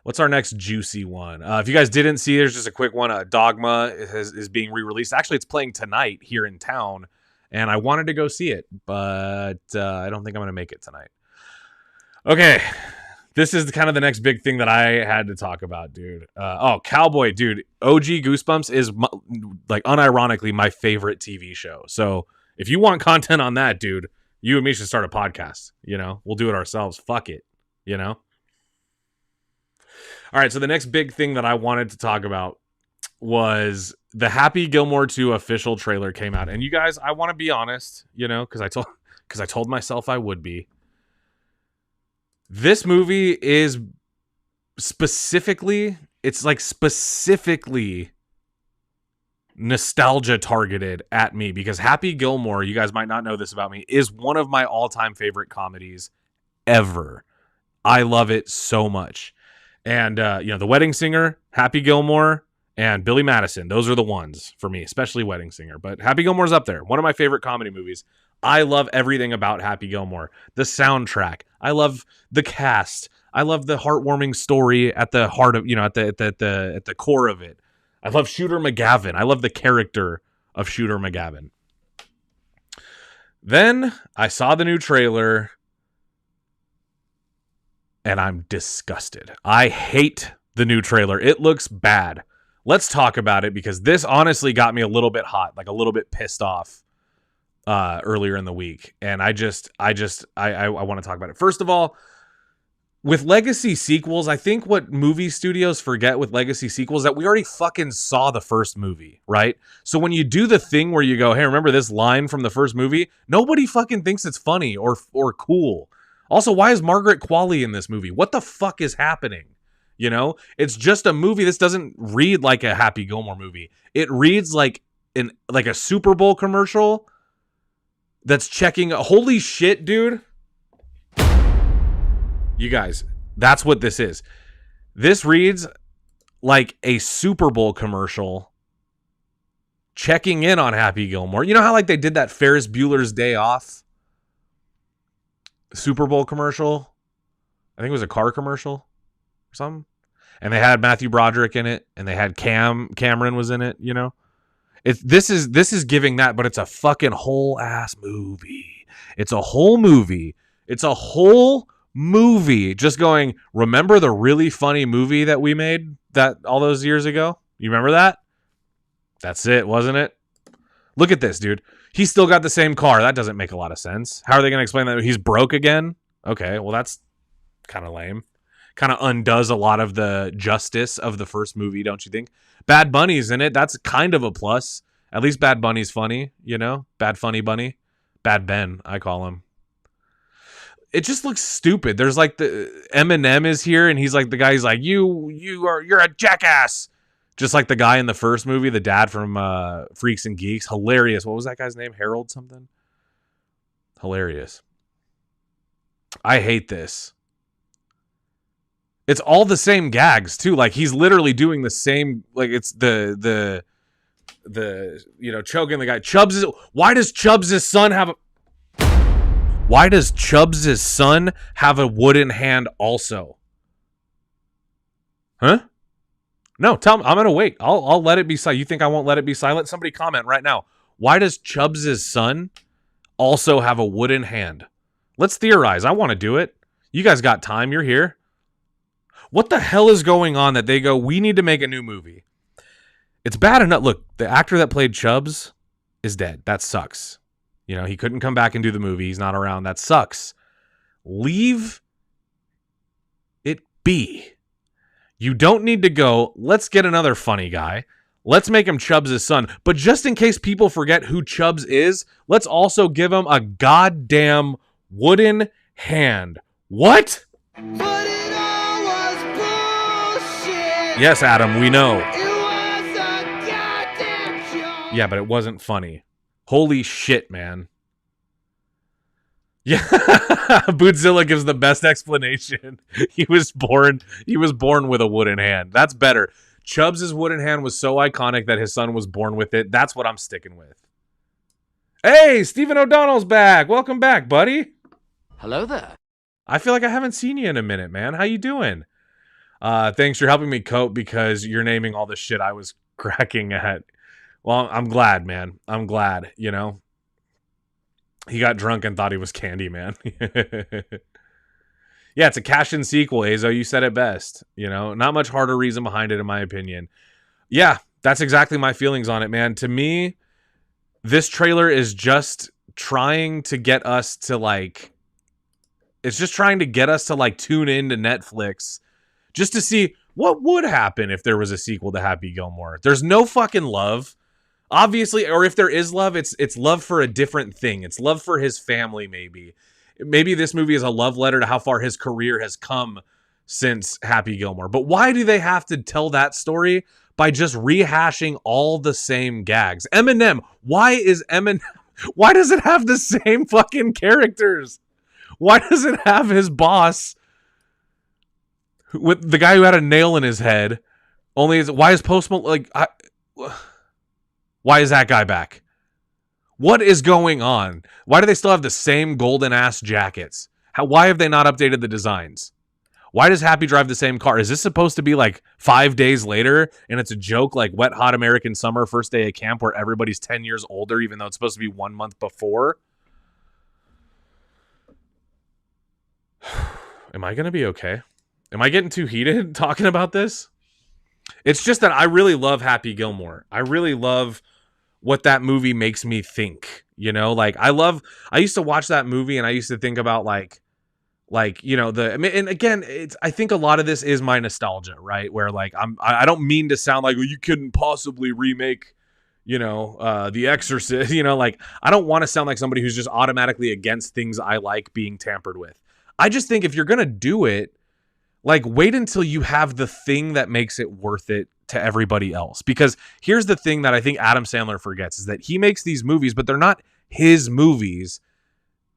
What's our next juicy one? If you guys didn't see, there's just a quick one. Dogma is being re-released. Actually, it's playing tonight here in town, and I wanted to go see it, but I don't think I'm going to make it tonight. Okay. This is kind of the next big thing that I had to talk about, dude. Cowboy, dude. OG Goosebumps is, unironically, my favorite TV show. So if you want content on that, dude, you and me should start a podcast. We'll do it ourselves. Fuck it. All right, so the next big thing that I wanted to talk about was the Happy Gilmore 2 official trailer came out. And you guys, I want to be honest, because I told myself I would be. This movie is specifically nostalgia targeted at me because Happy Gilmore, you guys might not know this about me, is one of my all-time favorite comedies ever. I love it so much. And, The Wedding Singer, Happy Gilmore, and Billy Madison. Those are the ones for me, especially Wedding Singer. But Happy Gilmore's up there. One of my favorite comedy movies. I love everything about Happy Gilmore. The soundtrack. I love the cast. I love the heartwarming story at the heart of, at the core of it. I love Shooter McGavin. I love the character of Shooter McGavin. Then I saw the new trailer, and I'm disgusted. I hate the new trailer. It looks bad. Let's talk about it because this honestly got me a little bit hot, a little bit pissed off earlier in the week. And I want to talk about it. First of all, with legacy sequels, I think what movie studios forget with legacy sequels that we already fucking saw the first movie, right? So when you do the thing where you go, hey, remember this line from the first movie? Nobody fucking thinks it's funny or cool. Also, why is Margaret Qualley in this movie? What the fuck is happening? It's just a movie. This doesn't read like a Happy Gilmore movie. It reads like a Super Bowl commercial that's checking. Holy shit, dude. You guys, that's what this is. This reads like a Super Bowl commercial checking in on Happy Gilmore. You know how they did that Ferris Bueller's Day Off Super Bowl commercial? I think it was a car commercial or something. And they had Matthew Broderick in it, and they had Cameron was in it, This is giving that, but it's a fucking whole ass movie. It's a whole movie. It's a whole movie just going, remember the really funny movie that we made that all those years ago? You remember that? That's it, wasn't it? Look at this, dude. He's still got the same car. That doesn't make a lot of sense. How are they going to explain that? He's broke again? Okay, well, that's kind of lame. Kind of undoes a lot of the justice of the first movie, don't you think? Bad Bunny's in it. That's kind of a plus. At least Bad Bunny's funny, Bad Funny Bunny. Bad Ben, I call him. It just looks stupid. There's the Eminem is here, and he's the guy. He's you're a jackass. Just like the guy in the first movie, the dad from Freaks and Geeks. Hilarious. What was that guy's name? Harold something? Hilarious. I hate this. It's all the same gags too. Like he's literally doing the same. Like it's the choking the guy. Why does Chubbs' son have a wooden hand also? Huh? No, tell me. I'm gonna wait. I'll let it be silent. You think I won't let it be silent? Somebody comment right now. Why does Chubbs' son also have a wooden hand? Let's theorize. I want to do it. You guys got time. You're here. What the hell is going on that they go, we need to make a new movie? It's bad enough. Look, the actor that played Chubbs is dead. That sucks. You know, he couldn't come back and do the movie. He's not around. That sucks. Leave it be. You don't need to go, let's get another funny guy. Let's make him Chubbs' son. But just in case people forget who Chubbs is, let's also give him a goddamn wooden hand. What? But it all was bullshit. Yes, Adam, we know. It was a goddamn joke. Yeah, but it wasn't funny. Holy shit, man. Yeah, Bootzilla gives the best explanation. He was born with a wooden hand. That's better. Chubbs' wooden hand was so iconic that his son was born with it. That's what I'm sticking with. Hey, Stephen O'Donnell's back. Welcome back, buddy. Hello there. I feel like I haven't seen you in a minute, man. How you doing? Thanks for helping me cope because you're naming all the shit I was cracking at. Well, I'm glad, man. I'm glad, you know. He got drunk and thought he was Candyman. Yeah, it's a cash-in sequel, Azo. You said it best. You know, not much harder reason behind it, in my opinion. Yeah, that's exactly my feelings on it, man. To me, this trailer is just trying to get us to, like... It's just trying to get us to, like, tune into Netflix just to see what would happen if there was a sequel to Happy Gilmore. There's no fucking love. Obviously, or if there is love, it's love for a different thing. It's love for his family, maybe. Maybe this movie is a love letter to how far his career has come since Happy Gilmore. But why do they have to tell that story by just rehashing all the same gags? Eminem, why does it have the same fucking characters? Why does it have his boss with the guy who had a nail in his head? Why is Post Malone why is that guy back? What is going on? Why do they still have the same golden ass jackets? Why have they not updated the designs? Why does Happy drive the same car? Is this supposed to be like 5 days later and it's a joke like Wet Hot American Summer first day of camp where everybody's 10 years older even though it's supposed to be 1 month before? Am I going to be okay? Am I getting too heated talking about this? It's just that I really love Happy Gilmore. I really love what that movie makes me think, you know, like I used to watch that movie and I used to think about like, you know, and again, I think a lot of this is my nostalgia, right? Where like, I don't mean to sound like, well, you couldn't possibly remake, you know, The Exorcist, you know, like I don't want to sound like somebody who's just automatically against things I like being tampered with. I just think if you're going to do it, like wait until you have the thing that makes it worth it to everybody else. Because here's the thing that I think Adam Sandler forgets is that he makes these movies, but they're not his movies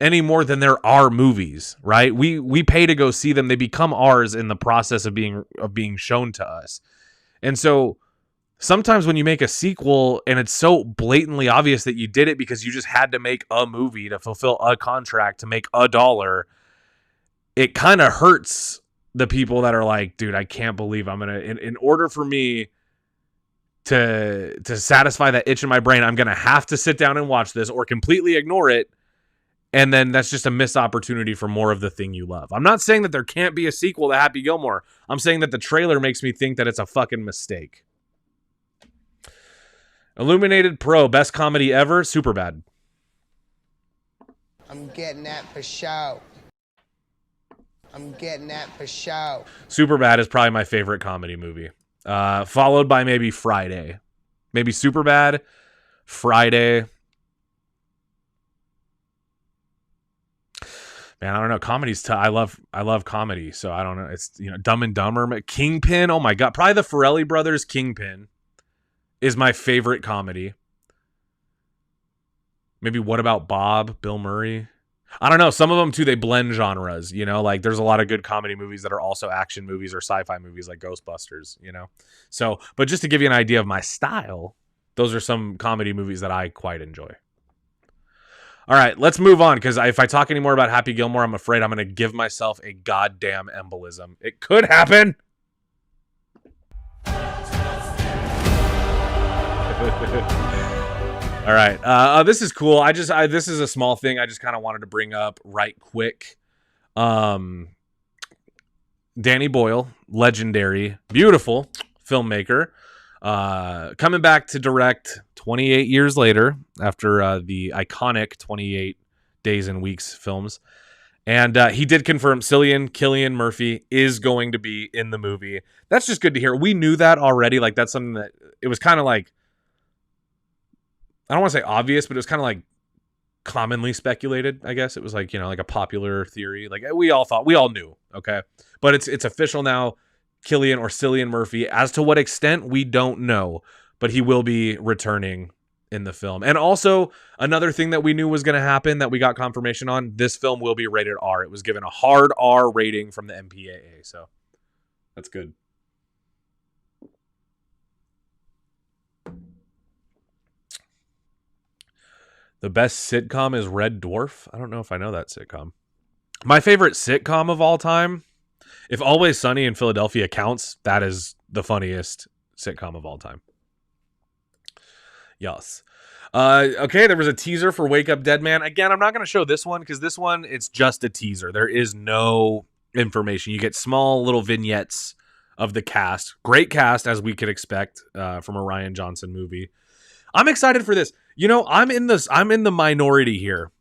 any more than there are movies, right? We pay to go see them. They become ours in the process of being shown to us. And so sometimes when you make a sequel and it's so blatantly obvious that you did it because you just had to make a movie to fulfill a contract to make $1, it kind of hurts the people that are like, dude, I can't believe I'm going to, in order for me to satisfy that itch in my brain, I'm going to have to sit down and watch this or completely ignore it. And then that's just a missed opportunity for more of the thing you love. I'm not saying that there can't be a sequel to Happy Gilmore. I'm saying that the trailer makes me think that it's a fucking mistake. Illuminated Pro, best comedy ever, Superbad. I'm getting that for show. I'm getting that for show. Superbad is probably my favorite comedy movie. Followed by maybe Friday. Maybe Superbad, Friday. Man, I don't know. Comedy's tough. I love comedy, so I don't know. It's, Dumb and Dumber, Kingpin. Oh my god, probably the Farrelly brothers. Kingpin is my favorite comedy. Maybe What About Bob? Bill Murray. I don't know. Some of them too, they blend genres. Like there's a lot of good comedy movies that are also action movies or sci-fi movies, like Ghostbusters. So, but just to give you an idea of my style, those are some comedy movies that I quite enjoy. All right, let's move on, because if I talk any more about Happy Gilmore, I'm afraid I'm going to give myself a goddamn embolism. It could happen. All right, this is cool. This is a small thing I just kind of wanted to bring up right quick. Danny Boyle, legendary, beautiful filmmaker, coming back to direct 28 years later after the iconic 28 Days and Weeks films. And he did confirm Cillian Murphy is going to be in the movie. That's just good to hear. We knew that already. Like, that's something that it was kind of like, I don't want to say obvious, but it was kind of like commonly speculated, I guess. It was like, like a popular theory. Like, we all knew, okay? But it's official now. Cillian Murphy. As to what extent, we don't know, but he will be returning in the film. And also, another thing that we knew was going to happen that we got confirmation on, this film will be rated R. It was given a hard R rating from the MPAA, so that's good. The best sitcom is Red Dwarf. I don't know if I know that sitcom. My favorite sitcom of all time, if Always Sunny in Philadelphia counts, that is the funniest sitcom of all time. Yes. Okay, there was a teaser for Wake Up Dead Man. Again, I'm not going to show this one because this one, it's just a teaser. There is no information. You get small little vignettes of the cast. Great cast, as we could expect from a Rian Johnson movie. I'm excited for this. I'm in the minority here.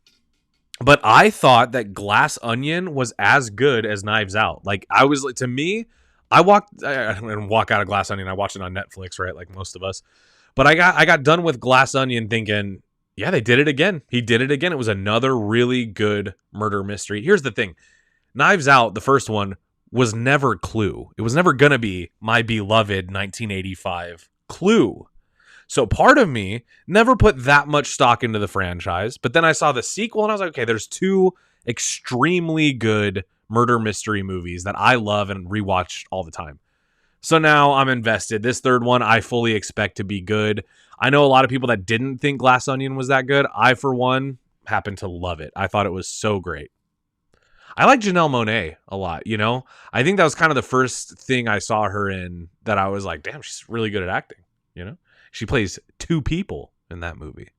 But I thought that Glass Onion was as good as Knives Out. Like, I didn't walk out of Glass Onion. I watched it on Netflix, right? Like most of us. But I got done with Glass Onion thinking, yeah, they did it again. He did it again. It was another really good murder mystery. Here's the thing. Knives Out, the first one, was never Clue. It was never going to be my beloved 1985 Clue. So part of me never put that much stock into the franchise, but then I saw the sequel and I was like, okay, there's two extremely good murder mystery movies that I love and rewatch all the time. So now I'm invested. This third one, I fully expect to be good. I know a lot of people that didn't think Glass Onion was that good. I, for one, happen to love it. I thought it was so great. I like Janelle Monáe a lot, I think that was kind of the first thing I saw her in that I was like, damn, she's really good at acting, She plays two people in that movie.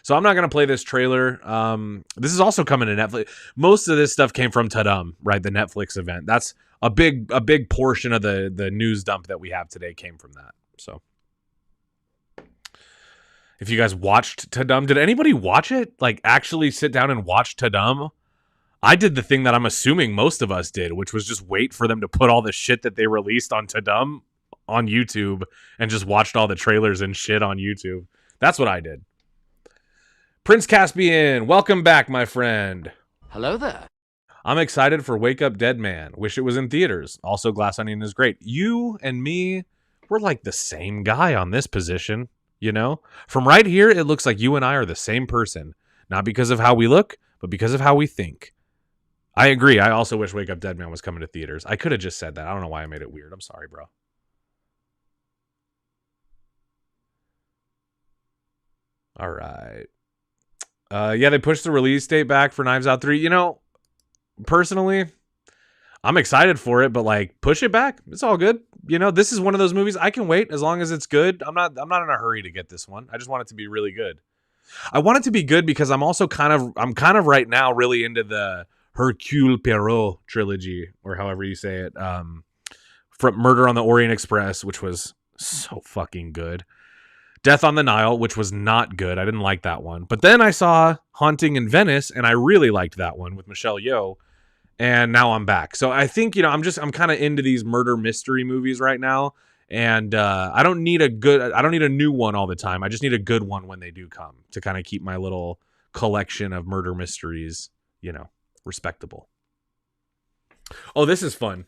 So I'm not going to play this trailer. This is also coming to Netflix. Most of this stuff came from Tadum, right? The Netflix event. That's a big portion of the news dump that we have today came from that. So if you guys watched Tadum, did anybody watch it? Like, actually sit down and watch Tadum? I did the thing that I'm assuming most of us did, which was just wait for them to put all the shit that they released on Tadum on YouTube and just watched all the trailers and shit on YouTube. That's what I did. Prince Caspian, welcome back, my friend. Hello there. I'm excited for Wake Up Dead Man. Wish it was in theaters. Also, Glass Onion is great. You and me, we're like the same guy on this position, From right here, it looks like you and I are the same person. Not because of how we look, but because of how we think. I agree. I also wish Wake Up Dead Man was coming to theaters. I could have just said that. I don't know why I made it weird. I'm sorry, bro. All right. Yeah, they pushed the release date back for Knives Out 3. Personally, I'm excited for it, but like, push it back. It's all good. This is one of those movies I can wait as long as it's good. I'm not in a hurry to get this one. I just want it to be really good. I want it to be good because I'm also kind of right now really into the Hercule Poirot trilogy, or however you say it. From Murder on the Orient Express, which was so fucking good. Death on the Nile, which was not good. I didn't like that one. But then I saw Haunting in Venice, and I really liked that one with Michelle Yeoh. And now I'm back. So I think, I'm kind of into these murder mystery movies right now. And I don't need a new one all the time. I just need a good one when they do come to kind of keep my little collection of murder mysteries, Respectable. Oh, this is fun.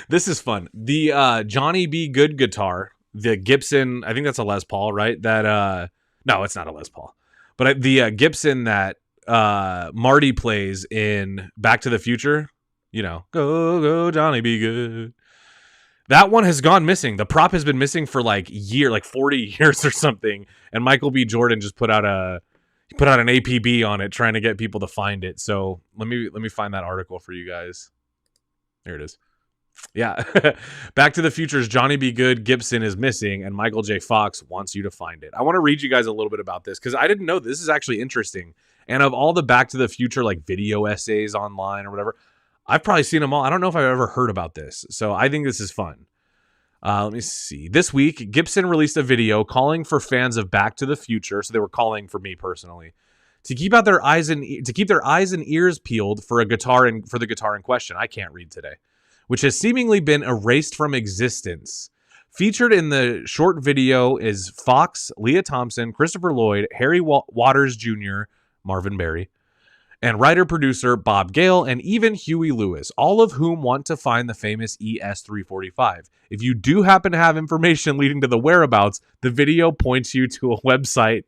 This is fun. The Johnny B. Good guitar, the Gibson, I think that's a Les Paul, right? That no, it's not a Les Paul. But the Gibson that Marty plays in Back to the Future, you know, go Johnny B. Good. That one has gone missing. The prop has been missing for like 40 years or something. And Michael B. Jordan just put out an APB on it, trying to get people to find it. So let me find that article for you guys. There it is. Yeah. Back to the Future's Johnny B. Good Gibson is missing, and Michael J. Fox wants you to find it. I want to read you guys a little bit about this because I didn't know this is actually interesting. And of all the Back to the Future like video essays online or whatever, I've probably seen them all. I don't know if I've ever heard about this. So I think this is fun. Let me see. This week, Gibson released a video calling for fans of Back to the Future. So they were calling for me personally to keep their eyes and ears peeled for the guitar in question. I can't read today, which has seemingly been erased from existence. Featured in the short video is Fox, Leah Thompson, Christopher Lloyd, Harry Waters Jr., Marvin Berry, and writer-producer Bob Gale, and even Huey Lewis, all of whom want to find the famous ES-345. If you do happen to have information leading to the whereabouts, the video points you to a website,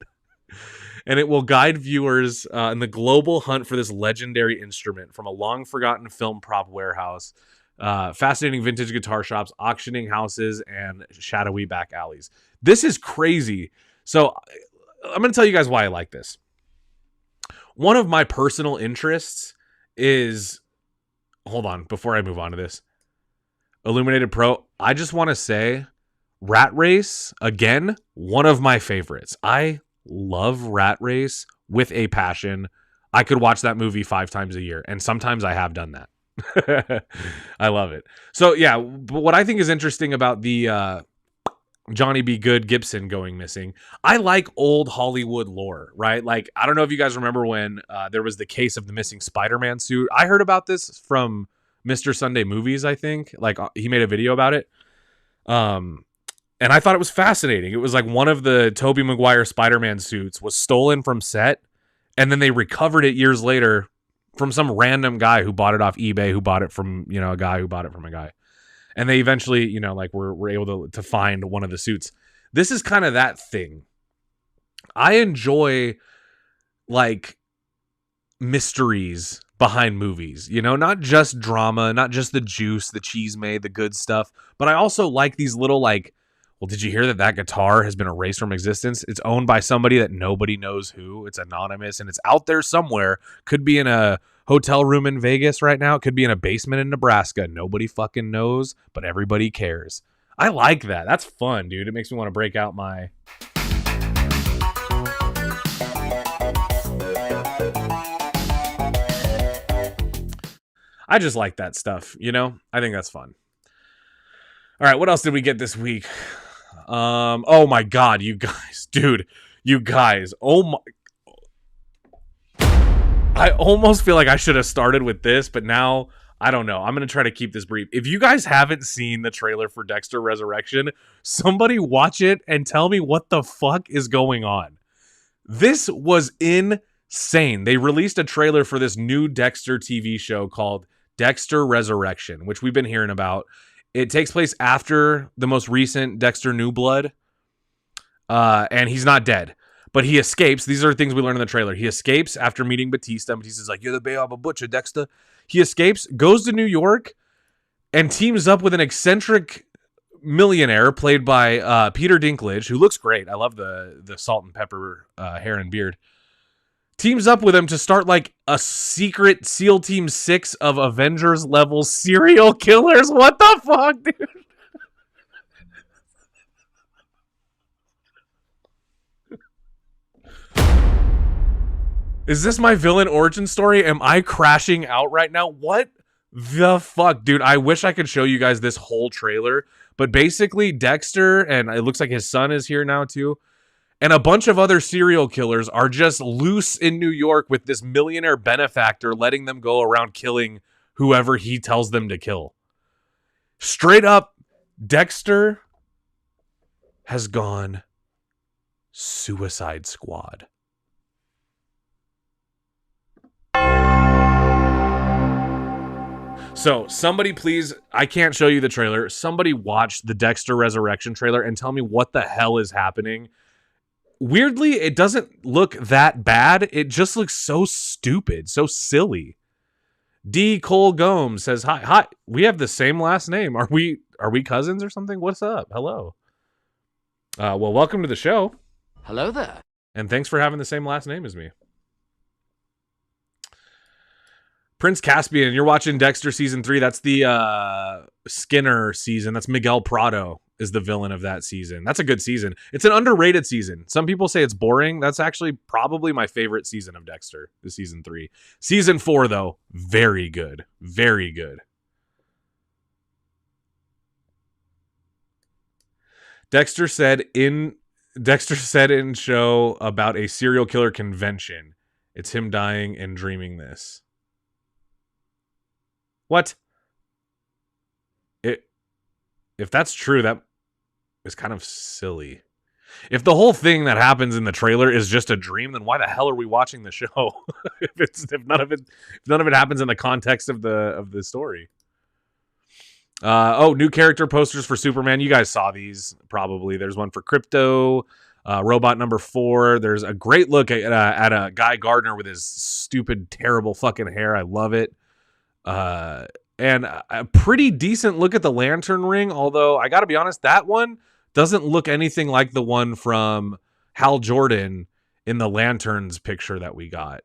and it will guide viewers in the global hunt for this legendary instrument from a long-forgotten film prop warehouse, fascinating vintage guitar shops, auctioning houses, and shadowy back alleys. This is crazy. So I'm going to tell you guys why I like this. One of my personal interests is, hold on, before I move on to this, Illuminated Pro, I just want to say, Rat Race, again, one of my favorites. I love Rat Race with a passion. I could watch that movie 5 times a year, and sometimes I have done that. I love it. So, yeah, but what I think is interesting about the Johnny B. Good Gibson going missing, I like old Hollywood lore, right? Like, I don't know if you guys remember when there was the case of the missing Spider-Man suit. I heard about this from Mr. Sunday Movies, I think. Like, he made a video about it. And I thought it was fascinating. It was like one of the Tobey Maguire Spider-Man suits was stolen from set, and then they recovered it years later from some random guy who bought it off eBay, who bought it from, you know, a guy who bought it from a guy. And they eventually, you know, like were able to find one of the suits. This is kind of that thing. I enjoy like mysteries behind movies, you know, not just drama, not just the juice, the cheese made, the good stuff, but I also like these little like, well, did you hear that guitar has been erased from existence? It's owned by somebody that nobody knows who. It's anonymous and it's out there somewhere. Could be in a hotel room in Vegas right now. It could be in a basement in Nebraska. Nobody fucking knows, but everybody cares. I like that. That's fun, dude. It makes me want to break out my... I just like that stuff, you know? I think that's fun. All right, what else did we get this week? Oh my God, you guys, dude, you guys, oh my... I almost feel like I should have started with this, but now, I don't know. I'm going to try to keep this brief. If you guys haven't seen the trailer for Dexter Resurrection, somebody watch it and tell me what the fuck is going on. This was insane. They released a trailer for this new Dexter TV show called Dexter Resurrection, which we've been hearing about. It takes place after the most recent Dexter New Blood, and he's not dead. But he escapes. These are things we learned in the trailer. He escapes after meeting Batista. Batista's like, "You're the babe of a butcher, Dexter." He escapes, goes to New York, and teams up with an eccentric millionaire played by Peter Dinklage, who looks great. I love the salt and pepper hair and beard. Teams up with him to start like a secret SEAL Team 6 of Avengers level serial killers. What the fuck, dude? Is this my villain origin story? Am I crashing out right now? What the fuck, dude? I wish I could show you guys this whole trailer, but basically Dexter, and it looks like his son is here now too, and a bunch of other serial killers are just loose in New York with this millionaire benefactor letting them go around killing whoever he tells them to kill. Straight up, Dexter has gone Suicide Squad. So somebody please, I can't show you the trailer. Somebody watch the Dexter Resurrection trailer and tell me what the hell is happening. Weirdly, it doesn't look that bad. It just looks so stupid, so silly. D. Cole Gomes says, hi, we have the same last name. Are we cousins or something? What's up? Hello. Well, welcome to the show. Hello there. And thanks for having the same last name as me. Prince Caspian, you're watching Dexter season 3. That's the Skinner season. That's Miguel Prado is the villain of that season. That's a good season. It's an underrated season. Some people say it's boring. That's actually probably my favorite season of Dexter, the season 3. Season 4, though, very good. Very good. Dexter said in show about a serial killer convention. It's him dying and dreaming this. What? If that's true, that is kind of silly. If the whole thing that happens in the trailer is just a dream, then why the hell are we watching the show? if none of it happens in the context of the story. New character posters for Superman. You guys saw these probably. There's one for Crypto, Robot number 4. There's a great look at a Guy Gardner with his stupid, terrible fucking hair. I love it. And a pretty decent look at the lantern ring, although I gotta be honest, that one doesn't look anything like the one from Hal Jordan in the Lanterns picture that we got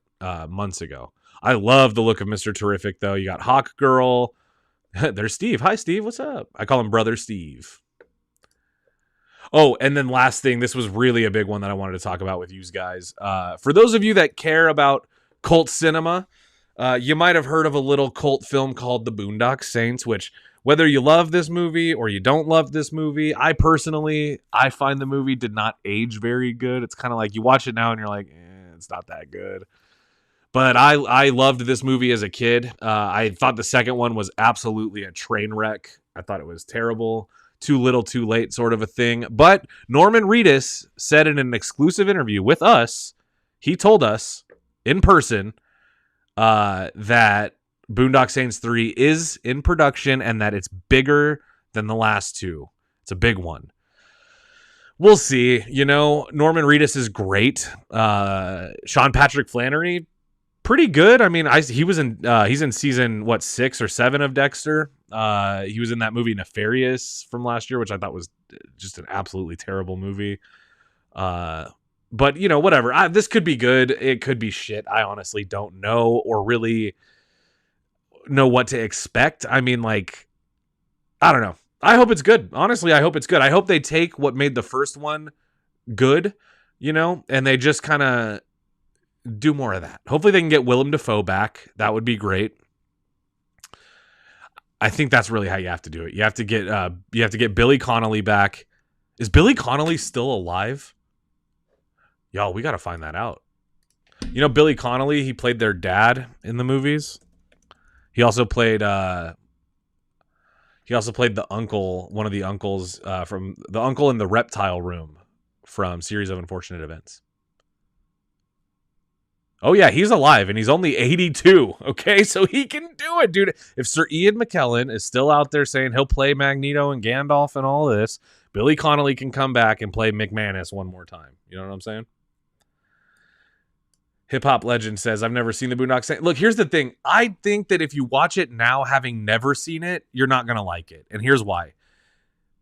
months ago. I love the look of Mr. Terrific, though. You got Hawk Girl. There's Steve. Hi, Steve. What's up? I call him Brother Steve. Oh, and then last thing, this was really a big one that I wanted to talk about with you guys. For those of you that care about cult cinema, you might have heard of a little cult film called The Boondock Saints, which, whether you love this movie or you don't love this movie, I find the movie did not age very good. It's kind of like you watch it now and you're like, it's not that good. But I loved this movie as a kid. I thought the second one was absolutely a train wreck. I thought it was terrible. Too little, too late sort of a thing. But Norman Reedus said in an exclusive interview with us, he told us in person that Boondock Saints 3 is in production and that it's bigger than the last two. It's a big one. We'll see. You know, Norman Reedus is great. Sean Patrick Flannery, pretty good. I mean, he's in season 6 or 7 of Dexter. He was in that movie Nefarious from last year, which I thought was just an absolutely terrible movie. But, you know, whatever. This could be good. It could be shit. I honestly don't know or really know what to expect. I mean, like, I don't know. I hope it's good. Honestly, I hope it's good. I hope they take what made the first one good, you know, and they just kind of do more of that. Hopefully they can get Willem Dafoe back. That would be great. I think that's really how you have to do it. You have to get Billy Connolly back. Is Billy Connolly still alive? Y'all, we got to find that out. You know, Billy Connolly, he played their dad in the movies. He also played the uncle, one of the uncles from the uncle in the reptile room from Series of Unfortunate Events. Oh yeah, he's alive and he's only 82. Okay, so he can do it, dude. If Sir Ian McKellen is still out there saying he'll play Magneto and Gandalf and all this, Billy Connolly can come back and play McManus one more time. You know what I'm saying? Hip Hop Legend says, I've never seen the Boondock Saints. Look, here's the thing. I think that if you watch it now, having never seen it, you're not going to like it. And here's why.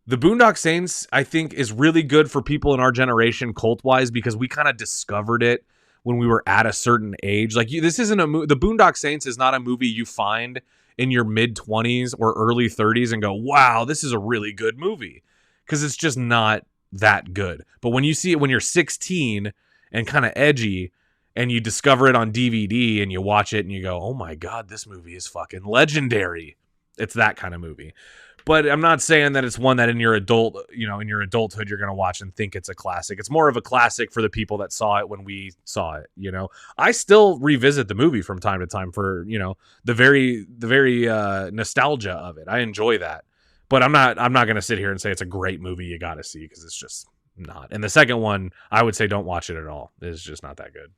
The Boondock Saints, I think, is really good for people in our generation cult-wise because we kind of discovered it when we were at a certain age. Like, this isn't the Boondock Saints is not a movie you find in your mid-20s or early 30s and go, wow, this is a really good movie. Because it's just not that good. But when you see it when you're 16 and kind of edgy, and you discover it on DVD and you watch it and you go, oh my God, this movie is fucking legendary. It's that kind of movie. But I'm not saying that it's one that in your adulthood, you're going to watch and think it's a classic. It's more of a classic for the people that saw it when we saw it, you know. I still revisit the movie from time to time for, you know, the very nostalgia of it. I enjoy that. But I'm not going to sit here and say it's a great movie you got to see because it's just not. And the second one, I would say don't watch it at all. It's just not that good.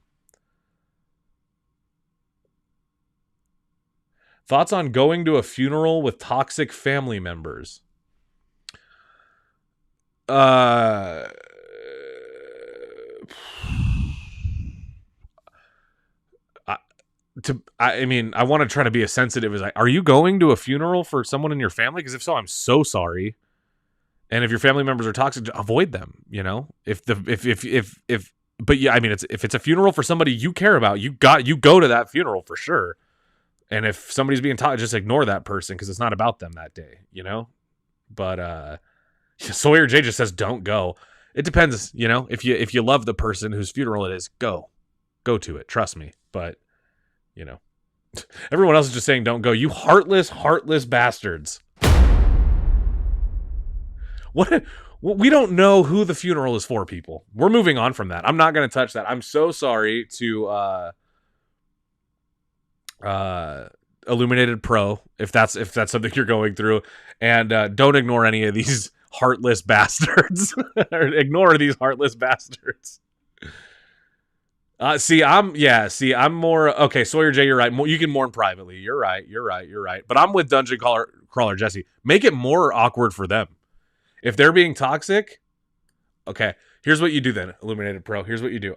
Thoughts on going to a funeral with toxic family members? I mean, I want to try to be as sensitive as are you going to a funeral for someone in your family? Because if so, I'm so sorry. And if your family members are toxic, avoid them, you know? But yeah, I mean, if it's a funeral for somebody you care about, you go to that funeral for sure. And if somebody's being toxic, just ignore that person because it's not about them that day, you know? But Sawyer J just says don't go. It depends, you know? If you love the person whose funeral it is, go to it. Trust me. But you know, everyone else is just saying don't go. You heartless bastards. What? We don't know who the funeral is for, people. We're moving on from that. I'm not going to touch that. I'm so sorry to Illuminated Pro if that's something you're going through, and don't ignore any of these heartless bastards. Ignore these heartless bastards. I'm more okay. Sawyer J, you're right. You can mourn privately. You're right. But I'm with Dungeon Crawler Jesse. Make it more awkward for them if they're being toxic. Okay, here's what you do then, Illuminated Pro. Here's what you do.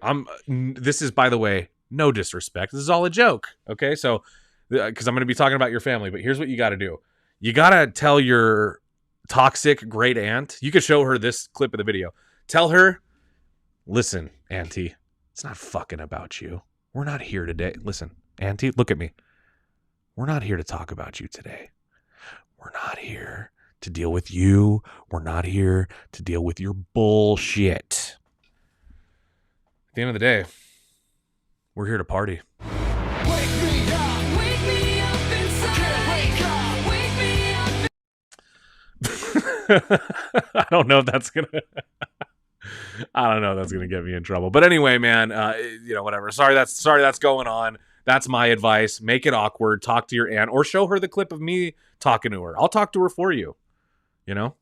This is, by the way, no disrespect. This is all a joke. Okay, so because I'm going to be talking about your family, but here's what you got to do. You got to tell your toxic great aunt. You could show her this clip of the video. Tell her, listen, auntie. It's not fucking about you. We're not here today. Listen, auntie, look at me. We're not here to talk about you today. We're not here to deal with you. We're not here to deal with your bullshit. At the end of the day, we're here to party. Wake me up inside. Wake me up. I don't know if that's gonna get me in trouble. But anyway, man, whatever. Sorry that's going on. That's my advice. Make it awkward. Talk to your aunt or show her the clip of me talking to her. I'll talk to her for you. You know?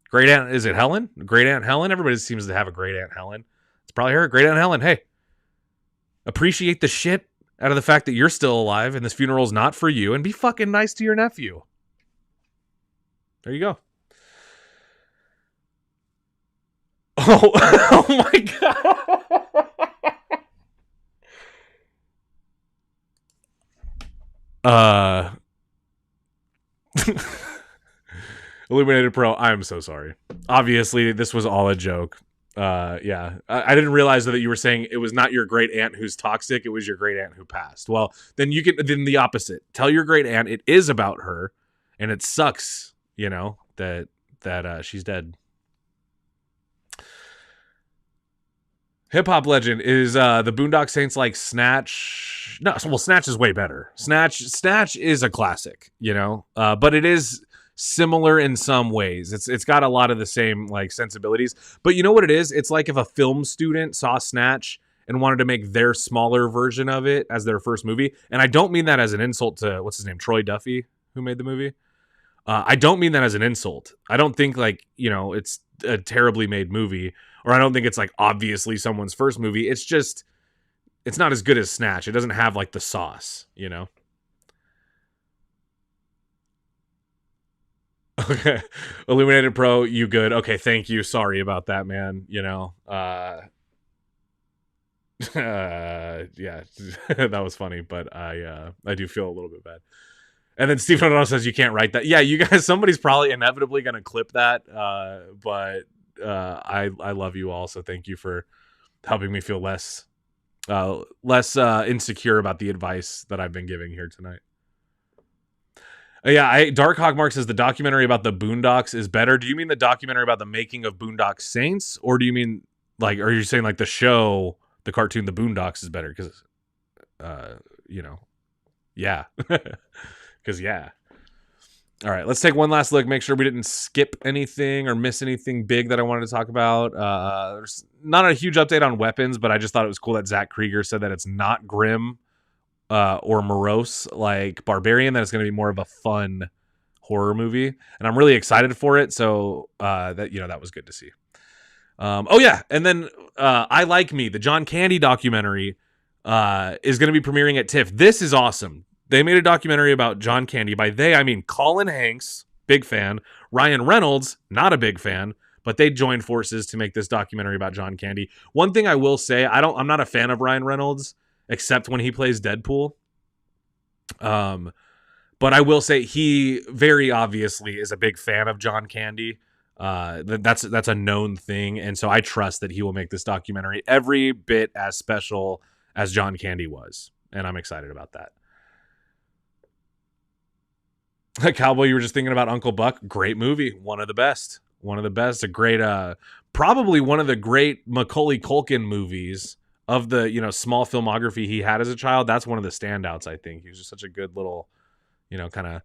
Great aunt, is it Helen? Great Aunt Helen? Everybody seems to have a great Aunt Helen. It's probably her. Great Aunt Helen. Hey, appreciate the shit out of the fact that you're still alive and this funeral's not for you, and be fucking nice to your nephew. There you go. Oh my God. Illuminated Pro, I'm so sorry. Obviously, this was all a joke. Yeah. I didn't realize that you were saying it was not your great aunt who's toxic, it was your great aunt who passed. Well, then then the opposite. Tell your great aunt it is about her, and it sucks, you know, that she's dead. Hip hop legend is the Boondock Saints like Snatch. No, well, Snatch is way better. Snatch is a classic, you know, but it is similar in some ways. It's got a lot of the same like sensibilities. But you know what it is? It's like if a film student saw Snatch and wanted to make their smaller version of it as their first movie. And I don't mean that as an insult to what's his name, Troy Duffy, who made the movie. I don't mean that as an insult. I don't think like, you know, it's a terribly made movie. Or I don't think it's like obviously someone's first movie. It's just, it's not as good as Snatch. It doesn't have like the sauce, you know? Okay. Illuminated Pro, you good. Okay, thank you. Sorry about that, man. You know, yeah, that was funny, but I do feel a little bit bad. And then Stephen O'Donnell says you can't write that. Yeah, you guys, somebody's probably inevitably going to clip that, but I love you all, so thank you for helping me feel less insecure about the advice that I've been giving here tonight. Yeah, Dark Hawk Mark says the documentary about the Boondocks is better. Do you mean the documentary about the making of Boondock Saints, or do you mean like, are you saying like the show, the cartoon, the Boondocks is better? Because, you know, yeah, because yeah. All right, let's take one last look. Make sure we didn't skip anything or miss anything big that I wanted to talk about. There's not a huge update on weapons, but I just thought it was cool that Zach Krieger said that it's not grim or morose like Barbarian, that it's going to be more of a fun horror movie. And I'm really excited for it. So that, you know, that was good to see. Oh, yeah. And then I Like Me, the John Candy documentary is going to be premiering at TIFF. This is awesome. They made a documentary about John Candy. By they, I mean Colin Hanks, big fan. Ryan Reynolds, not a big fan. But they joined forces to make this documentary about John Candy. One thing I will say, I'm not a fan of Ryan Reynolds, except when he plays Deadpool. But I will say he very obviously is a big fan of John Candy. That's a known thing, and so I trust that he will make this documentary every bit as special as John Candy was, and I'm excited about that. Cowboy, you were just thinking about Uncle Buck. Great movie, one of the best. A great, probably one of the great Macaulay Culkin movies of the small filmography he had as a child. That's one of the standouts. I think he was just such a good little, kind of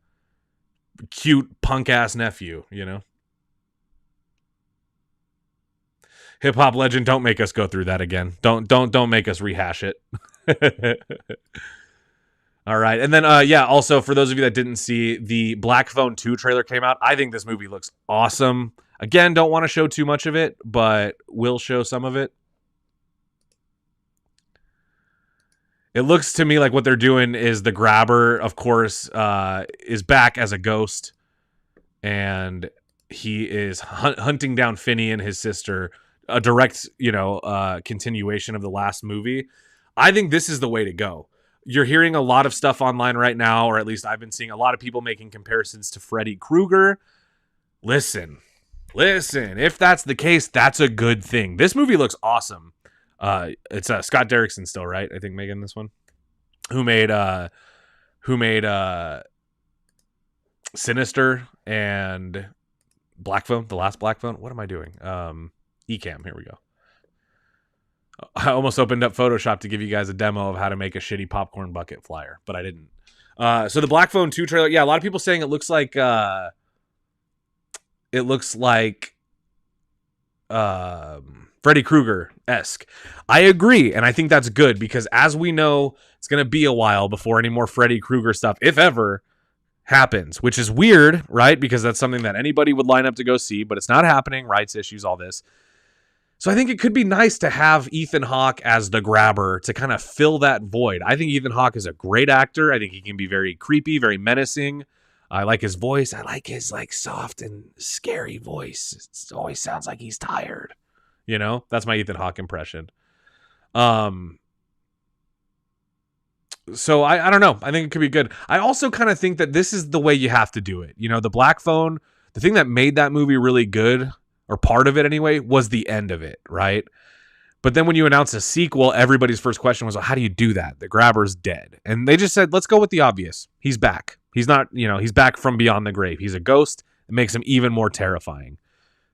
cute punk ass nephew. Hip hop legend, don't make us go through that again. Don't make us rehash it. All right. And then, also for those of you that didn't see, the Black Phone 2 trailer came out. I think this movie looks awesome. Again, don't want to show too much of it, but will show some of it. It looks to me like what they're doing is the grabber, of course, is back as a ghost. And he is hunting down Finney and his sister. A direct, continuation of the last movie. I think this is the way to go. You're hearing a lot of stuff online right now, or at least I've been seeing a lot of people making comparisons to Freddy Krueger. Listen. If that's the case, that's a good thing. This movie looks awesome. It's Scott Derrickson still, right? I think making this one. Who made Sinister and Black Phone, the last Black Phone. What am I doing? Ecamm, here we go. I almost opened up Photoshop to give you guys a demo of how to make a shitty popcorn bucket flyer, but I didn't. So the Black Phone 2 trailer, yeah, a lot of people saying it looks like Freddy Krueger-esque. I agree, and I think that's good because as we know, it's going to be a while before any more Freddy Krueger stuff, if ever, happens, which is weird, right? Because that's something that anybody would line up to go see, but it's not happening, rights issues, all this. So I think it could be nice to have Ethan Hawke as the grabber to kind of fill that void. I think Ethan Hawke is a great actor. I think he can be very creepy, very menacing. I like his voice. I like his soft and scary voice. It always sounds like he's tired. That's my Ethan Hawke impression. So I don't know. I think it could be good. I also kind of think that this is the way you have to do it. The Black Phone, the thing that made that movie really good, or part of it anyway, was the end of it, right? But then when you announce a sequel, everybody's first question was, well, how do you do that? The grabber's dead. And they just said, let's go with the obvious. He's back. He's not, he's back from beyond the grave. He's a ghost. It makes him even more terrifying.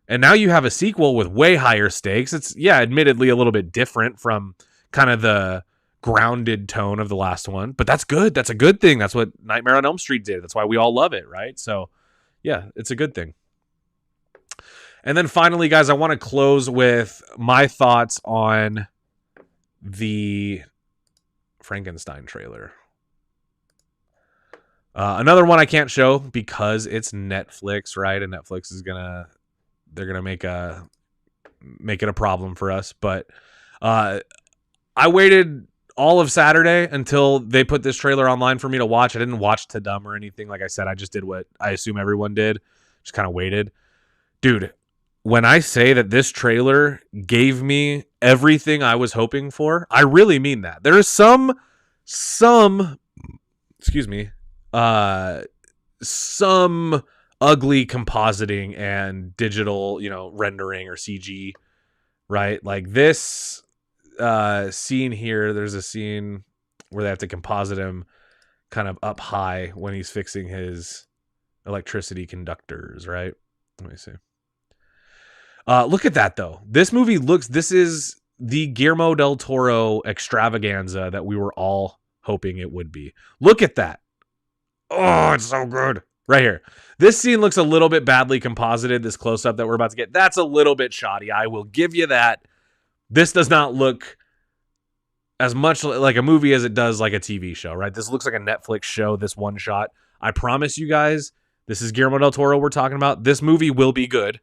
And now you have a sequel with way higher stakes. It's, admittedly a little bit different from kind of the grounded tone of the last one. But that's good. That's a good thing. That's what Nightmare on Elm Street did. That's why we all love it, right? So, yeah, it's a good thing. And then finally, guys, I want to close with my thoughts on the Frankenstein trailer. Another one I can't show because it's Netflix, right? And Netflix is they're gonna make it a problem for us. But I waited all of Saturday until they put this trailer online for me to watch. I didn't watch To Dumb or anything. Like I said, I just did what I assume everyone did. Just kind of waited. Dude, when I say that this trailer gave me everything I was hoping for, I really mean that. There is some ugly compositing and digital, rendering or CG, right? Like this scene here, there's a scene where they have to composite him kind of up high when he's fixing his electricity conductors, right? Let me see. Look at that, though. This is the Guillermo del Toro extravaganza that we were all hoping it would be. Look at that. Oh, it's so good. Right here. This scene looks a little bit badly composited, this close-up that we're about to get. That's a little bit shoddy. I will give you that. This does not look as much like a movie as it does like a TV show, right? This looks like a Netflix show, this one shot. I promise you guys, this is Guillermo del Toro we're talking about. This movie will be good.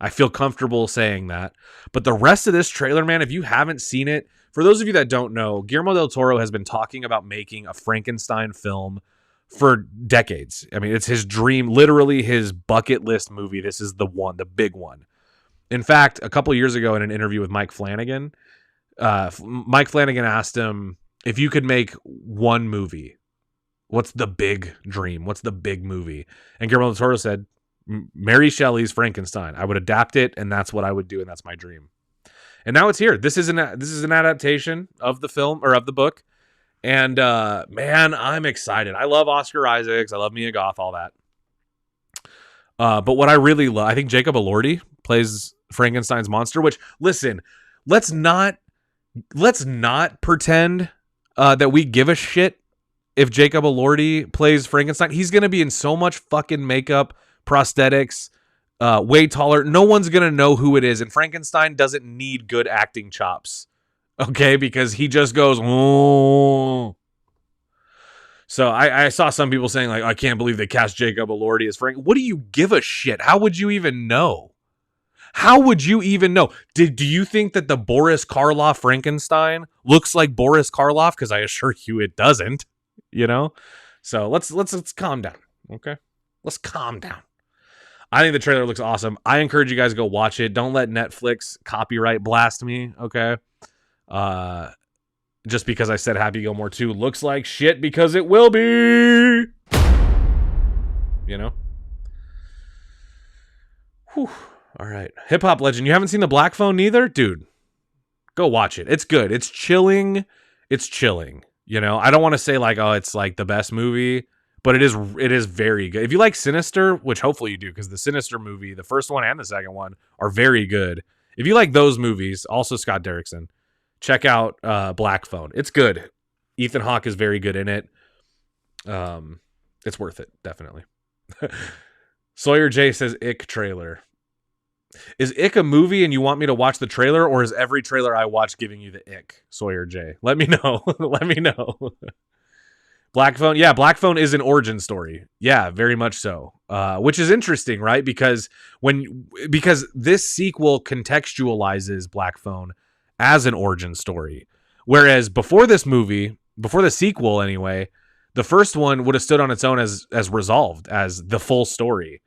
I feel comfortable saying that. But the rest of this trailer, man, if you haven't seen it, For those of you that don't know, Guillermo del Toro has been talking about making a Frankenstein film for decades. I mean, it's his dream, literally his bucket list movie. This is the one, the big one. In fact, a couple years ago in an interview with Mike Flanagan, Mike Flanagan asked him, if you could make one movie, what's the big dream? What's the big movie? And Guillermo del Toro said, Mary Shelley's Frankenstein. I would adapt it, and that's what I would do, and that's my dream. And now it's here. This is an adaptation of the film, or of the book. And man, I'm excited. I love Oscar Isaacs. I love Mia Goth, all that. But what I really love, I think Jacob Elordi plays Frankenstein's monster. Which, listen, let's not pretend that we give a shit if Jacob Elordi plays Frankenstein. He's gonna be in so much fucking makeup, prosthetics, way taller. No one's gonna know who it is, and Frankenstein doesn't need good acting chops, okay? Because he just goes, oh. So I saw some people saying, like, I can't believe they cast Jacob Elordi as Frank. What do you give a shit? How would you even know? How would you even know? Do you think that the Boris Karloff Frankenstein looks like Boris Karloff? Because I assure you it doesn't. You know? So let's calm down, okay? Let's calm down. I think the trailer looks awesome. I encourage you guys to go watch it. Don't let Netflix copyright blast me, okay? Just because I said Happy Gilmore 2 looks like shit, because it will be. You know? Whew. All right. Hip Hop Legend. You haven't seen The Black Phone neither? Dude, go watch it. It's good. It's chilling. It's chilling. You know, I don't want to say like, oh, it's like the best movie, but it is very good. If you like Sinister, which hopefully you do, because the Sinister movie, the first one and the second one, are very good. If you like those movies, also Scott Derrickson, check out Black Phone. It's good. Ethan Hawke is very good in it. It's worth it, definitely. Sawyer J says Ick trailer. Is Ick a movie and you want me to watch the trailer, or is every trailer I watch giving you the ick? Sawyer J. Let me know. Let me know. Black Phone. Yeah, Black Phone is an origin story. Yeah, very much so. Which is interesting, right? Because this sequel contextualizes Black Phone as an origin story. Whereas before this movie, before the sequel anyway, the first one would have stood on its own as resolved, as the full story.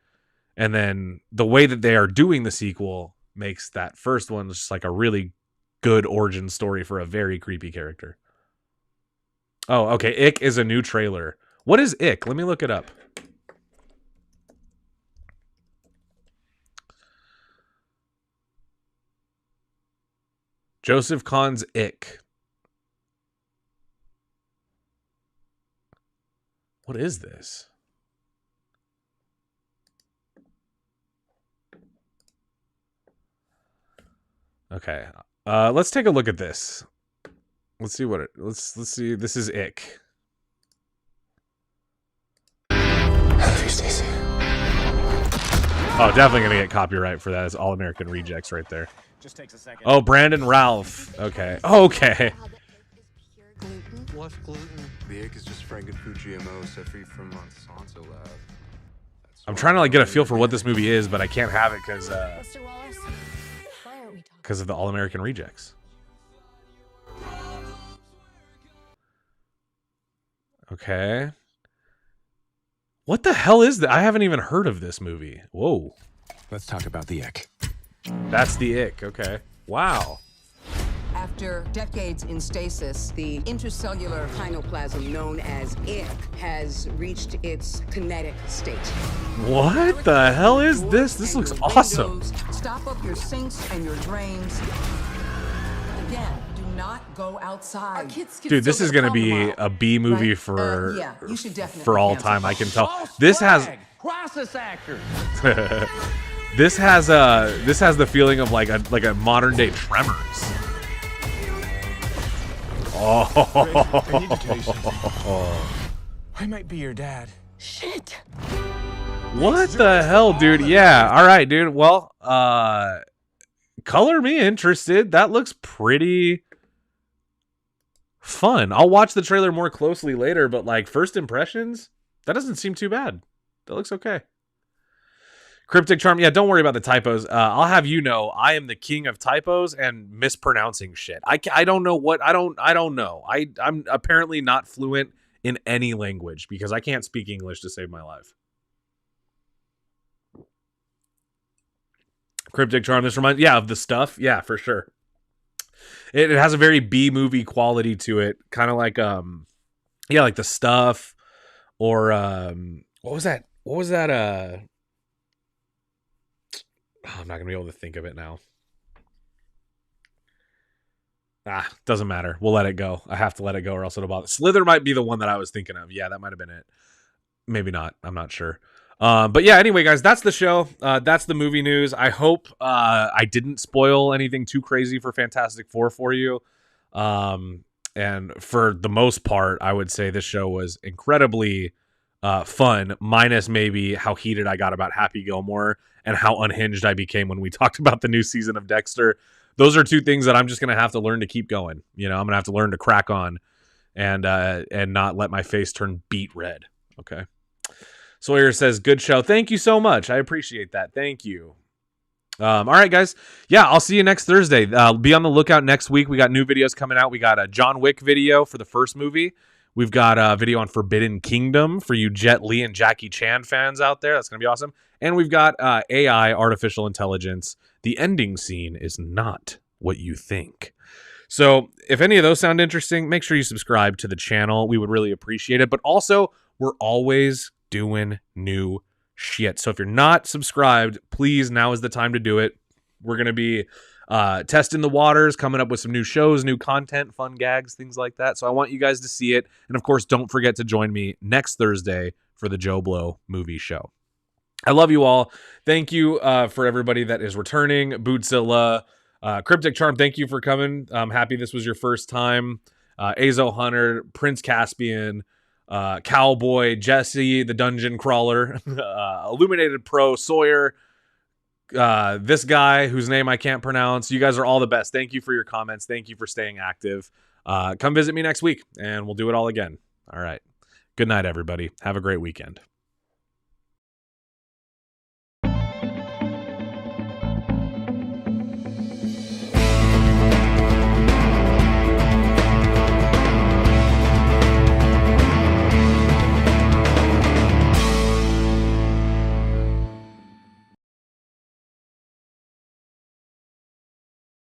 And then the way that they are doing the sequel makes that first one just like a really good origin story for a very creepy character. Oh, okay. Ick is a new trailer. What is Ick? Let me look it up. Joseph Kahn's Ick. What is this? Okay. Let's take a look at this. Let's see what it. Let's see. This is Ick. Hello, Stacy. Oh, definitely gonna get copyright for that. It's All American Rejects right there. Just takes a second. Oh, Brandon Ralph. Okay. Oh, okay. What's gluten? The Ick is just Frankenfood GMO set free from Monsanto Lab. I'm trying to like get a feel for what this movie is, but I can't have it because of the All American Rejects. Okay. What the hell is that? I haven't even heard of this movie. Whoa. Let's talk about the Ick. That's the Ick. Okay. Wow. After decades in stasis, the intracellular kinoplasm known as Ick has reached its kinetic state. What the hell is this? This looks awesome. Windows, stop up your sinks and your drains. Again, do not go outside. Dude, this is going to be a B movie Right? for Yeah, you should definitely for all cancel. time. I can tell. This has Crisis actor. this has the feeling of like a modern day Tremors. I need to tell you something. I might be your dad. Shit. What the hell, dude? Yeah. All right, dude. Well, color me interested. That looks pretty fun. I'll watch the trailer more closely later, but like first impressions, that doesn't seem too bad. That looks okay. Cryptic Charm, yeah, don't worry about the typos. I'll have you know, I am the king of typos and mispronouncing shit. I don't know what I don't know. I'm apparently not fluent in any language because I can't speak English to save my life. Cryptic Charm, this reminds, yeah, of The Stuff, yeah, for sure. It has a very B movie quality to it, kind of like yeah, like The Stuff, or what was that? What was that? I'm not gonna be able to think of it now. Doesn't matter. We'll let it go. I have to let it go, or else it'll bother. Slither might be the one that I was thinking of. Yeah, that might have been it. Maybe not. I'm not sure. But yeah, anyway, guys, that's the show. That's the movie news. I hope I didn't spoil anything too crazy for Fantastic Four for you. And for the most part, I would say this show was incredibly fun, minus maybe how heated I got about Happy Gilmore and how unhinged I became when we talked about the new season of Dexter. Those are two things that I'm just going to have to learn to keep going. You know, I'm going to have to learn to crack on and not let my face turn beet red. Okay. Sawyer says, good show. Thank you so much. I appreciate that. Thank you. All right, guys. Yeah, I'll see you next Thursday. Be on the lookout next week. We got new videos coming out. We got a John Wick video for the first movie. We've got a video on Forbidden Kingdom for you Jet Li and Jackie Chan fans out there. That's going to be awesome. And we've got AI, artificial intelligence. The ending scene is not what you think. So if any of those sound interesting, make sure you subscribe to the channel. We would really appreciate it. But also, we're always doing new shit. So if you're not subscribed, please, now is the time to do it. We're going to be testing the waters, coming up with some new shows, new content, fun gags, things like that. So I want you guys to see it. And of course, don't forget to join me next Thursday for the JoBlo Movie Show. I love you all. Thank you for everybody that is returning. Bootzilla, Cryptic Charm, thank you for coming. I'm happy this was your first time. Azo Hunter, Prince Caspian, Cowboy, Jesse, the Dungeon Crawler, Illuminated Pro, Sawyer, this guy whose name I can't pronounce. You guys are all the best. Thank you for your comments. Thank you for staying active. Come visit me next week and we'll do it all again. All right. Good night, everybody. Have a great weekend.